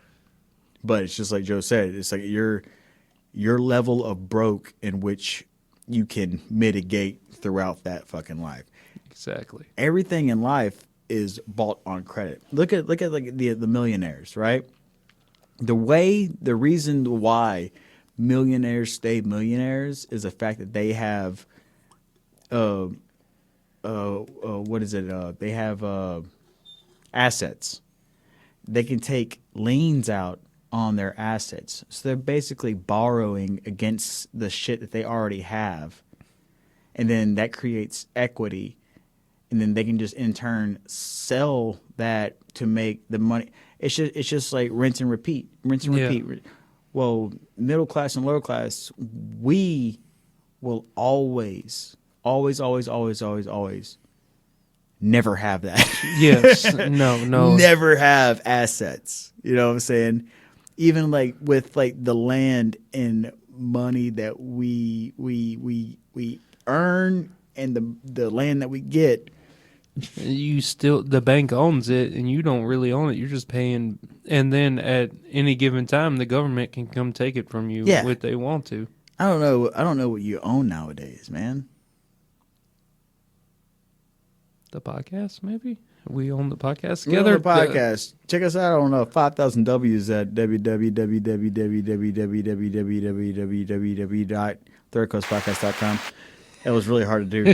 Speaker 1: But it's just like Joe said, it's like your level of broke in which you can mitigate throughout that fucking life.
Speaker 2: Exactly.
Speaker 1: Everything in life is bought on credit. Look at like the millionaires, right? The reason why millionaires stay millionaires is the fact that they have what is it? They have assets. They can take liens out on their assets. So they're basically borrowing against the shit that they already have. And then that creates equity. And then they can just in turn sell that to make the money. It's just like rinse and repeat. Rinse and repeat. Well, middle class and lower class, we will always never have that.
Speaker 2: Yes. No.
Speaker 1: Never have assets. You know what I'm saying? Even like with like the land and money that we earn and the land that we get.
Speaker 2: The bank owns it and you don't really own it. You're just paying, and then at any given time the government can come take it from you if they want to.
Speaker 1: I don't know what you own nowadays, man.
Speaker 2: The podcast, maybe? We own the podcast together?
Speaker 1: We own the podcast. Check us out on 5,000 W's at www.thirdcoastpodcast.com. It was really hard to do.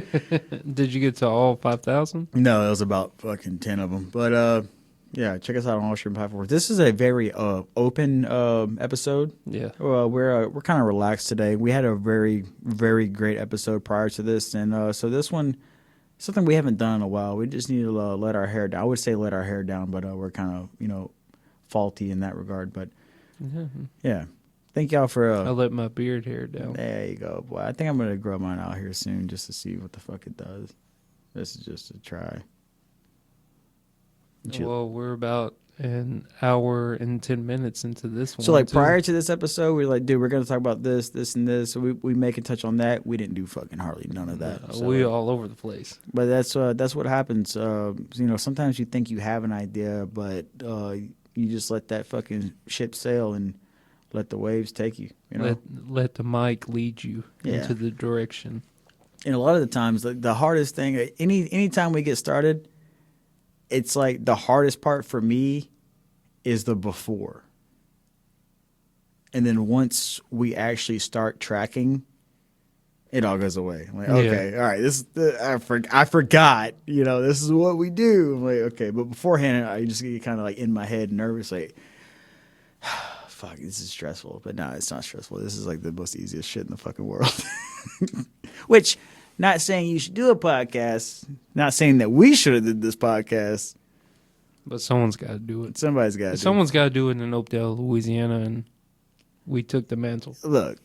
Speaker 2: Did you get to all 5,000?
Speaker 1: No, it was about fucking 10 of them. But yeah, check us out on all streaming platforms. This is a very open episode.
Speaker 2: Yeah.
Speaker 1: We're kind of relaxed today. We had a very, very great episode prior to this, and so this one, something we haven't done in a while. We just need to let our hair down. I would say let our hair down, but we're kind of faulty in that regard. But yeah. Thank y'all for.
Speaker 2: I let my beard hair down.
Speaker 1: There you go, boy. I think I'm gonna grow mine out here soon just to see what the fuck it does. This is just a try.
Speaker 2: Well, we're about an hour and 10 minutes into this one.
Speaker 1: So, like, prior to this episode, we were like, dude, we're gonna talk about this, this, and this. So we make a touch on that. We didn't do fucking hardly none of that. So,
Speaker 2: we all over the place.
Speaker 1: But that's what happens. Sometimes you think you have an idea, but you just let that fucking ship sail and let the waves take you. You know,
Speaker 2: let the mic lead you
Speaker 1: Yeah.
Speaker 2: into the direction.
Speaker 1: and a lot of the times, the hardest thing, anytime we get started, it's like the hardest part for me is the before. And then once we actually start tracking, it all goes away. I'm like, okay, all right, I forgot, this is what we do. I'm like, okay, but beforehand, I just get kind of like in my head nervous, like, fuck, this is stressful. But no, it's not stressful. This is like the most easiest shit in the fucking world. Which, not saying you should do a podcast, not saying that we should have did this podcast.
Speaker 2: But someone's got to do it.
Speaker 1: Somebody's got to do it.
Speaker 2: Someone's got to do it in Oakdale, Louisiana, and we took the mantle.
Speaker 1: Look.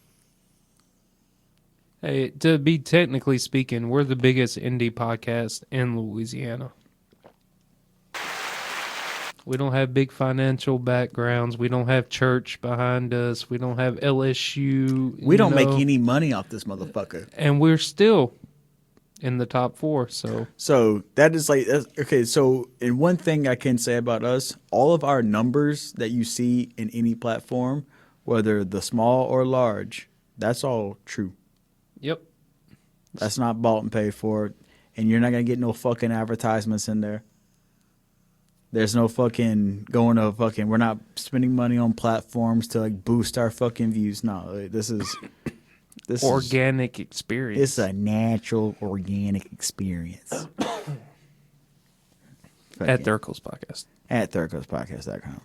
Speaker 2: Hey, to be technically speaking, we're the biggest indie podcast in Louisiana. We don't have big financial backgrounds. We don't have church behind us. We don't have LSU.
Speaker 1: We don't make any money off this motherfucker.
Speaker 2: And we're still in the top 4.
Speaker 1: So that is like, okay, so and one thing I can say about us, all of our numbers that you see in any platform, whether the small or large, that's all true.
Speaker 2: Yep.
Speaker 1: That's not bought and paid for. And you're not going to get no fucking advertisements in there. There's no fucking we're not spending money on platforms to like boost our fucking views. No, this is
Speaker 2: organic experience.
Speaker 1: It's a natural organic experience.
Speaker 2: At Thurkle's Podcast.
Speaker 1: At Thurkle'sPodcast.com.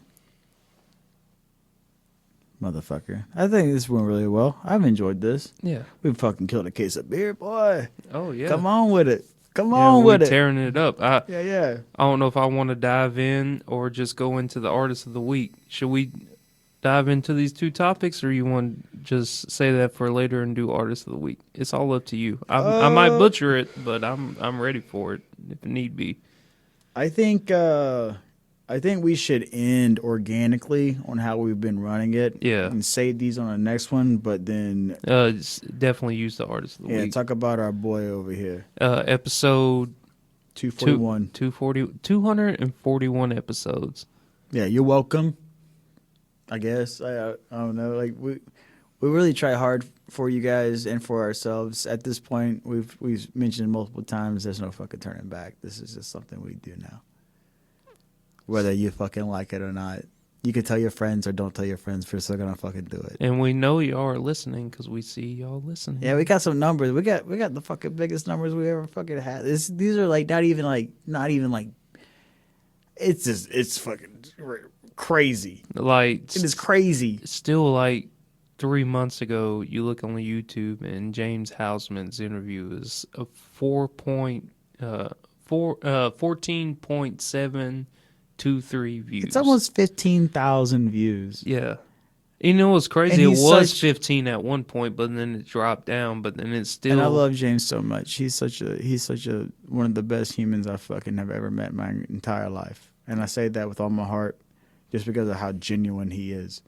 Speaker 1: Motherfucker. I think this went really well. I've enjoyed this.
Speaker 2: Yeah.
Speaker 1: We fucking killed a case of beer, boy.
Speaker 2: Oh, yeah.
Speaker 1: Come on with it. Come on with it.
Speaker 2: Tearing it up.
Speaker 1: Yeah.
Speaker 2: I don't know if I want to dive in or just go into the artist of the week. Should we dive into these 2 topics, or you want to just say that for later and do artist of the week? It's all up to you. I might butcher it, but I'm ready for it if need be.
Speaker 1: I think we should end organically on how we've been running it.
Speaker 2: Yeah.
Speaker 1: And save these on the next one, but then
Speaker 2: definitely use the artist of the week.
Speaker 1: Yeah, talk about our boy over here.
Speaker 2: Episode
Speaker 1: 241.
Speaker 2: 241 episodes.
Speaker 1: Yeah, you're welcome. I guess. I don't know. Like we really try hard for you guys and for ourselves. At this point, we've mentioned multiple times there's no fucking turning back. This is just something we do now. Whether you fucking like it or not. You can tell your friends or don't tell your friends, we're still gonna fucking do it.
Speaker 2: And we know y'all are listening because we see y'all listening.
Speaker 1: Yeah, we got some numbers. We got the fucking biggest numbers we ever fucking had. These are like not even like it's fucking crazy.
Speaker 2: Like
Speaker 1: it is crazy.
Speaker 2: Still, like 3 months ago, you look on YouTube and James Houseman's interview is a 14.723 views.
Speaker 1: It's almost 15,000 views.
Speaker 2: Yeah. You know what's crazy? It was 15 at one point, but then it dropped down. But then it's still.
Speaker 1: And I love James so much. He's such a one of the best humans I fucking have ever met in my entire life. And I say that with all my heart, just because of how genuine he is.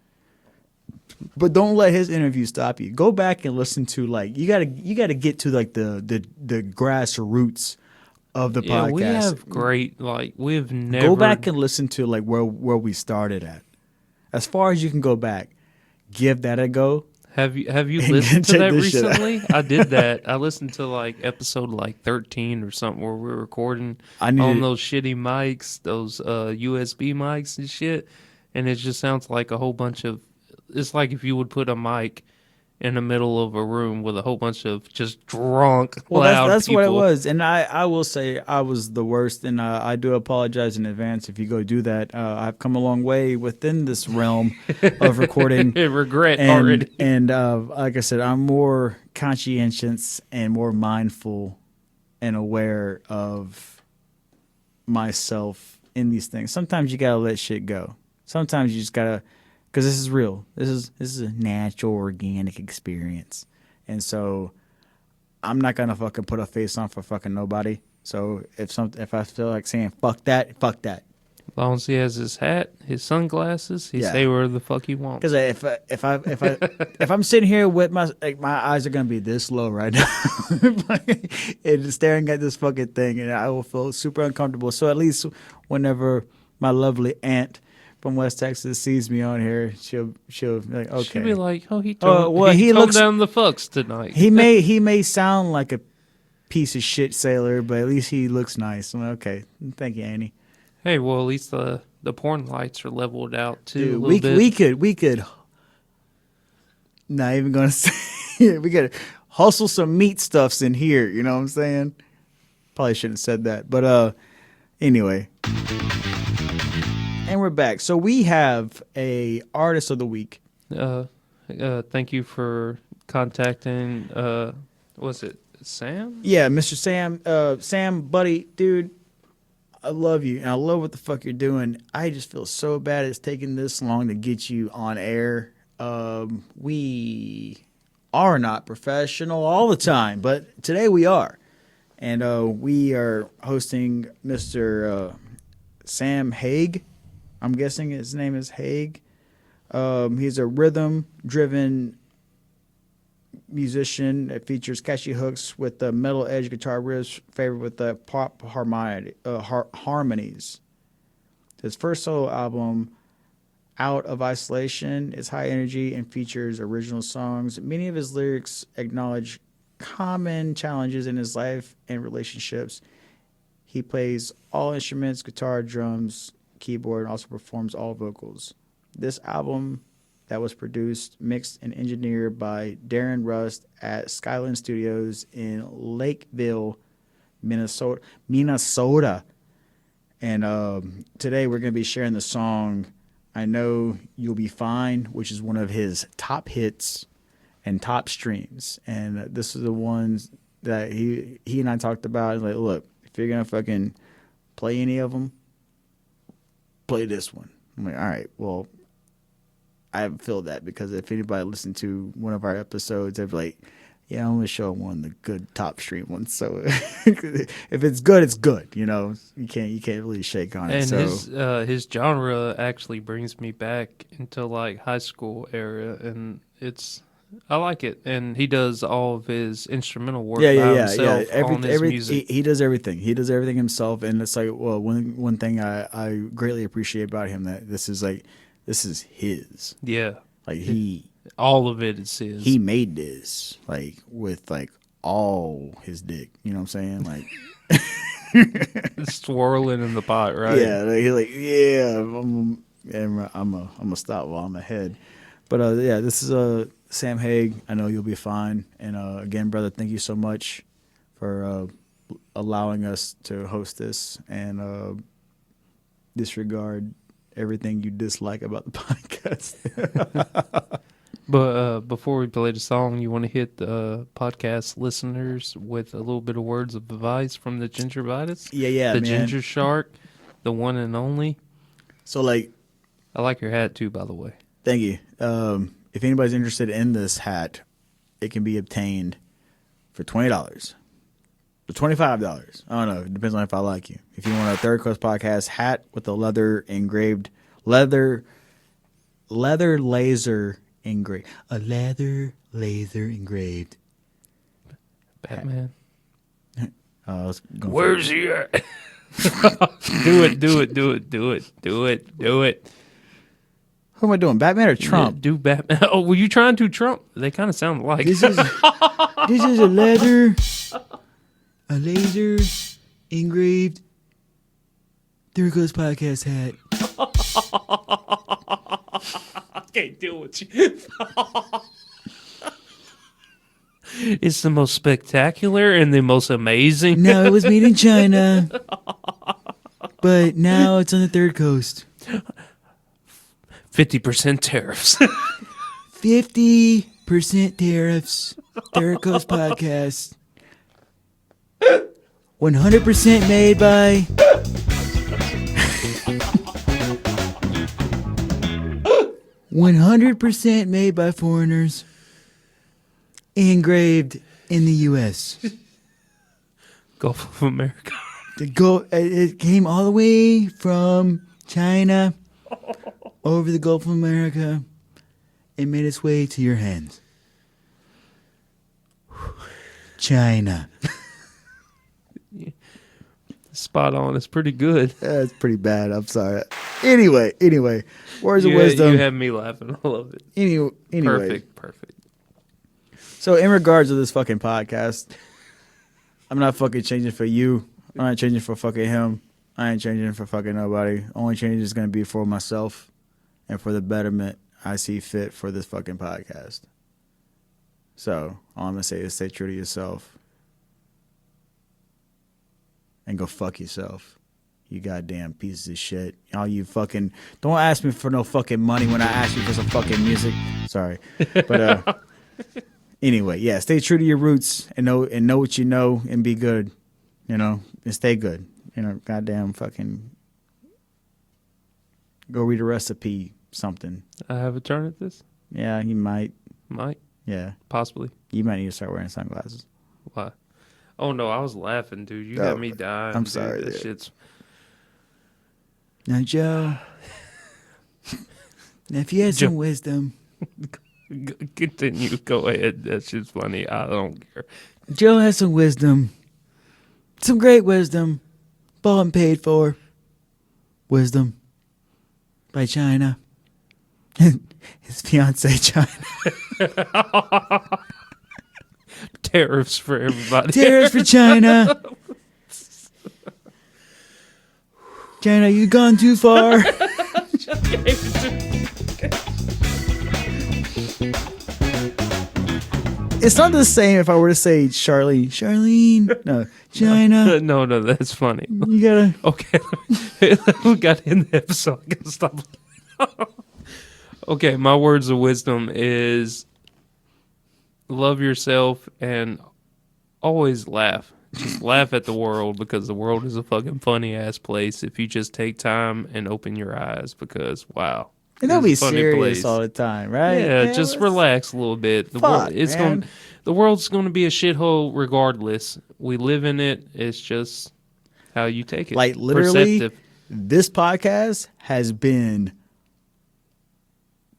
Speaker 1: But don't let his interview stop you. Go back and listen to you gotta get to like the grassroots of the podcast.
Speaker 2: We have great we've never
Speaker 1: go back and listen to where we started at. As far as you can go back, give that a go.
Speaker 2: Have you listened to that recently? I did that. I listened to episode 13 or something where we're recording on those shitty mics, those USB mics and shit, and it just sounds like a whole bunch of. It's like if you would put a mic in the middle of a room with a whole bunch of just drunk, loud
Speaker 1: that's
Speaker 2: people.
Speaker 1: What it was. And I will say I was the worst, and I do apologize in advance if you go do that. I've come a long way within this realm of recording.
Speaker 2: Regret already.
Speaker 1: And like I said, I'm more conscientious and more mindful and aware of myself in these things. Sometimes you gotta let shit go. Sometimes you just gotta. Because this is real. This is a natural, organic experience. And so I'm not going to fucking put a face on for fucking nobody. So if I feel like saying fuck that, fuck that.
Speaker 2: As long as he has his hat, his sunglasses, he say whatever the fuck he wants.
Speaker 1: Because if I'm sitting here with my eyes are going to be this low right now and staring at this fucking thing, and I will feel super uncomfortable. So at least whenever my lovely aunt from West Texas sees me on here, she'll be like, okay.
Speaker 2: She'll be like, oh, he
Speaker 1: he
Speaker 2: toned
Speaker 1: looks
Speaker 2: down the fucks tonight.
Speaker 1: he may sound like a piece of shit sailor, but at least he looks nice. I'm like, okay, thank you, Annie.
Speaker 2: Hey, well, at least the porn lights are leveled out too.
Speaker 1: Dude,
Speaker 2: a little bit.
Speaker 1: we could. Not even gonna say we could hustle some meat stuffs in here. You know what I'm saying? Probably shouldn't have said that, but anyway. And we're back. So we have a artist of the week.
Speaker 2: Thank you for contacting. Was it Sam?
Speaker 1: Yeah, Mr. Sam. Sam, buddy, dude. I love you, and I love what the fuck you're doing. I just feel so bad it's taking this long to get you on air. We are not professional all the time, but today we are. And we are hosting Mr. Sam Hauge. I'm guessing his name is Hauge. He's a rhythm-driven musician that features catchy hooks with the metal edge guitar riffs favored with the pop harmonies. His first solo album, Out of Isolation, is high energy and features original songs. Many of his lyrics acknowledge common challenges in his life and relationships. He plays all instruments, guitar, drums, keyboard, and also performs all vocals. This album that was produced, mixed, and engineered by Darren Rust at Skyline Studios in Lakeville, Minnesota. And today we're going to be sharing the song I Know You'll Be Fine, which is one of his top hits and top streams. And this is the ones that he and I talked about. Like, look, if you're going to fucking play any of them, play this one. I'm like, all right, well, I feel that because if anybody listened to one of our episodes, they'd be like, yeah, I'm going to show one of the good top stream ones. So if it's good, it's good. You know, you can't really shake on it.
Speaker 2: And
Speaker 1: so
Speaker 2: his genre actually brings me back into like high school era, and I like it. And he does all of his instrumental work by himself on his music.
Speaker 1: He does everything. He does everything himself. And it's like, well, one thing I greatly appreciate about him that this is his.
Speaker 2: Yeah.
Speaker 1: Like
Speaker 2: all of it is his.
Speaker 1: He made this like with like all his dick. You know what I'm saying? Like
Speaker 2: swirling in the pot, right?
Speaker 1: Yeah. I'm gonna stop while I'm ahead. But yeah, this is Sam Hauge. I Know You'll Be Fine. And again, brother, thank you so much for allowing us to host this and disregard everything you dislike about the podcast.
Speaker 2: But before we play the song, you want to hit the podcast listeners with a little bit of words of advice from the gingivitis?
Speaker 1: Yeah,
Speaker 2: the
Speaker 1: man.
Speaker 2: ginger shark, the one and only.
Speaker 1: So, like,
Speaker 2: I like your hat too, by the way.
Speaker 1: Thank you. If anybody's interested in this hat, it can be obtained for $20. For $25. I don't know. It depends on if I like you. If you want a Third Coast Podcast hat with a leather laser engraved. A leather laser engraved.
Speaker 2: Batman.
Speaker 1: Where's
Speaker 2: he at? Do it.
Speaker 1: Who am I doing? Batman or Trump?
Speaker 2: Yeah, do Batman. Oh, were you trying to Trump? They kind of sound alike.
Speaker 1: This is a laser engraved Third Coast Podcast hat.
Speaker 2: I can't deal with you. It's the most spectacular and the most amazing.
Speaker 1: No, it was made in China, but now it's on the Third Coast.
Speaker 2: 50% tariffs.
Speaker 1: 50% tariffs. Third Coast Podcast. 100% made by... 100% made by foreigners. Engraved in the U.S.
Speaker 2: Gulf of America.
Speaker 1: It came all the way from China over the Gulf of America and made its way to your hands. China.
Speaker 2: Spot on. It's pretty good.
Speaker 1: That's pretty bad. I'm sorry. Anyway, words of
Speaker 2: You
Speaker 1: wisdom.
Speaker 2: had me laughing. I love it.
Speaker 1: Anyway.
Speaker 2: Perfect.
Speaker 1: So in regards to this fucking podcast, I'm not fucking changing for you. I'm not changing for fucking him. I ain't changing for fucking nobody. Only change is going to be for myself and for the betterment I see fit for this fucking podcast. So all I'm going to say is stay true to yourself and go fuck yourself. You goddamn pieces of shit. All you fucking... Don't ask me for no fucking money when I ask you for some fucking music. Sorry. But anyway, yeah, stay true to your roots and know what you know and be good. You know, and stay good. You know, goddamn fucking go read a recipe, something.
Speaker 2: I have a turn at this?
Speaker 1: Yeah, you might.
Speaker 2: Might.
Speaker 1: Yeah.
Speaker 2: Possibly.
Speaker 1: You might need to start wearing sunglasses.
Speaker 2: Why? Oh, no, I was laughing, dude. You got me dying.
Speaker 1: I'm sorry,
Speaker 2: That
Speaker 1: dude.
Speaker 2: shit's...
Speaker 1: Now, Joe, now if you had some wisdom.
Speaker 2: Continue. Go ahead. That shit's funny. I don't care.
Speaker 1: Joe has some wisdom. Some great wisdom. Bought and paid for. Wisdom. By China. His fiance China.
Speaker 2: Tariffs for everybody.
Speaker 1: Tariffs for China. China, you've gone too far. It's not the same if I were to say Charlene. No, China.
Speaker 2: No, that's funny.
Speaker 1: You gotta.
Speaker 2: Okay, we got in the episode. I gotta stop. Okay, my words of wisdom is love yourself and always laugh. Just laugh at the world because the world is a fucking funny ass place if you just take time and open your eyes because wow.
Speaker 1: And don't be
Speaker 2: it's a funny
Speaker 1: serious
Speaker 2: place.
Speaker 1: all the time, right?
Speaker 2: Yeah, just relax a little bit. The world's going to be a shithole regardless. We live in it. It's just how you take it.
Speaker 1: Like literally,
Speaker 2: Perceptive.
Speaker 1: this podcast has been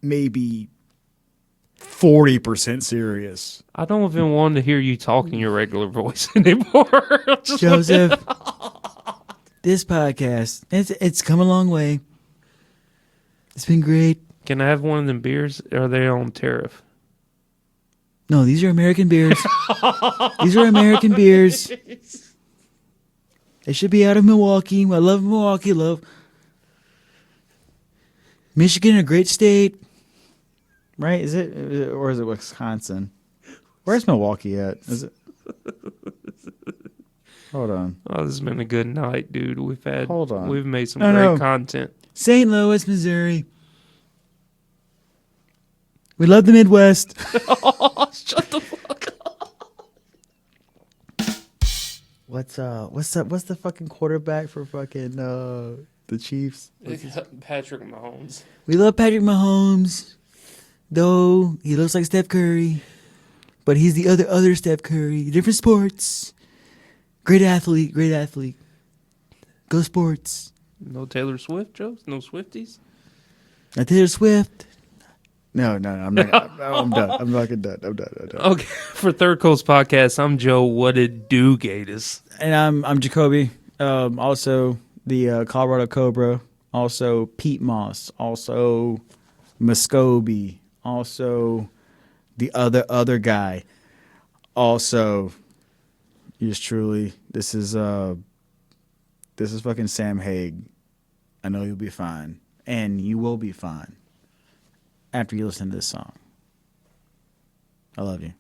Speaker 1: maybe 40% serious.
Speaker 2: I don't even want to hear you talk in your regular voice anymore.
Speaker 1: Joseph, this podcast, it's come a long way. It's been great.
Speaker 2: Can I have one of them beers? Are they on tariff?
Speaker 1: No, these are American beers. These are American beers. They should be out of Milwaukee. I love Milwaukee. Love Michigan, a great state. Right? Is it or is it Wisconsin? Where's Milwaukee at? Is it? Hold on.
Speaker 2: Oh, this has been a good night, dude.
Speaker 1: Hold on.
Speaker 2: We've made some great content.
Speaker 1: St. Louis, Missouri. We love the Midwest.
Speaker 2: Oh, shut the fuck up.
Speaker 1: What's the fucking quarterback for fucking the Chiefs?
Speaker 2: Patrick Mahomes.
Speaker 1: We love Patrick Mahomes, though he looks like Steph Curry, but he's the other Steph Curry. Different sports. Great athlete. Go sports.
Speaker 2: No Taylor Swift jokes? No Swifties?
Speaker 1: Not Taylor Swift. No, I'm not. I'm done. I'm fucking done. I'm done.
Speaker 2: Okay, for Third Coast Podcast, I'm Joe. What it do, Gators?
Speaker 1: And I'm Jacoby. Also the Colorado Cobra. Also Pete Moss. Also Muscovy. Also the other guy. Also, yours truly. This is fucking Sam Hauge. I know you'll be fine, and you will be fine after you listen to this song. I love you.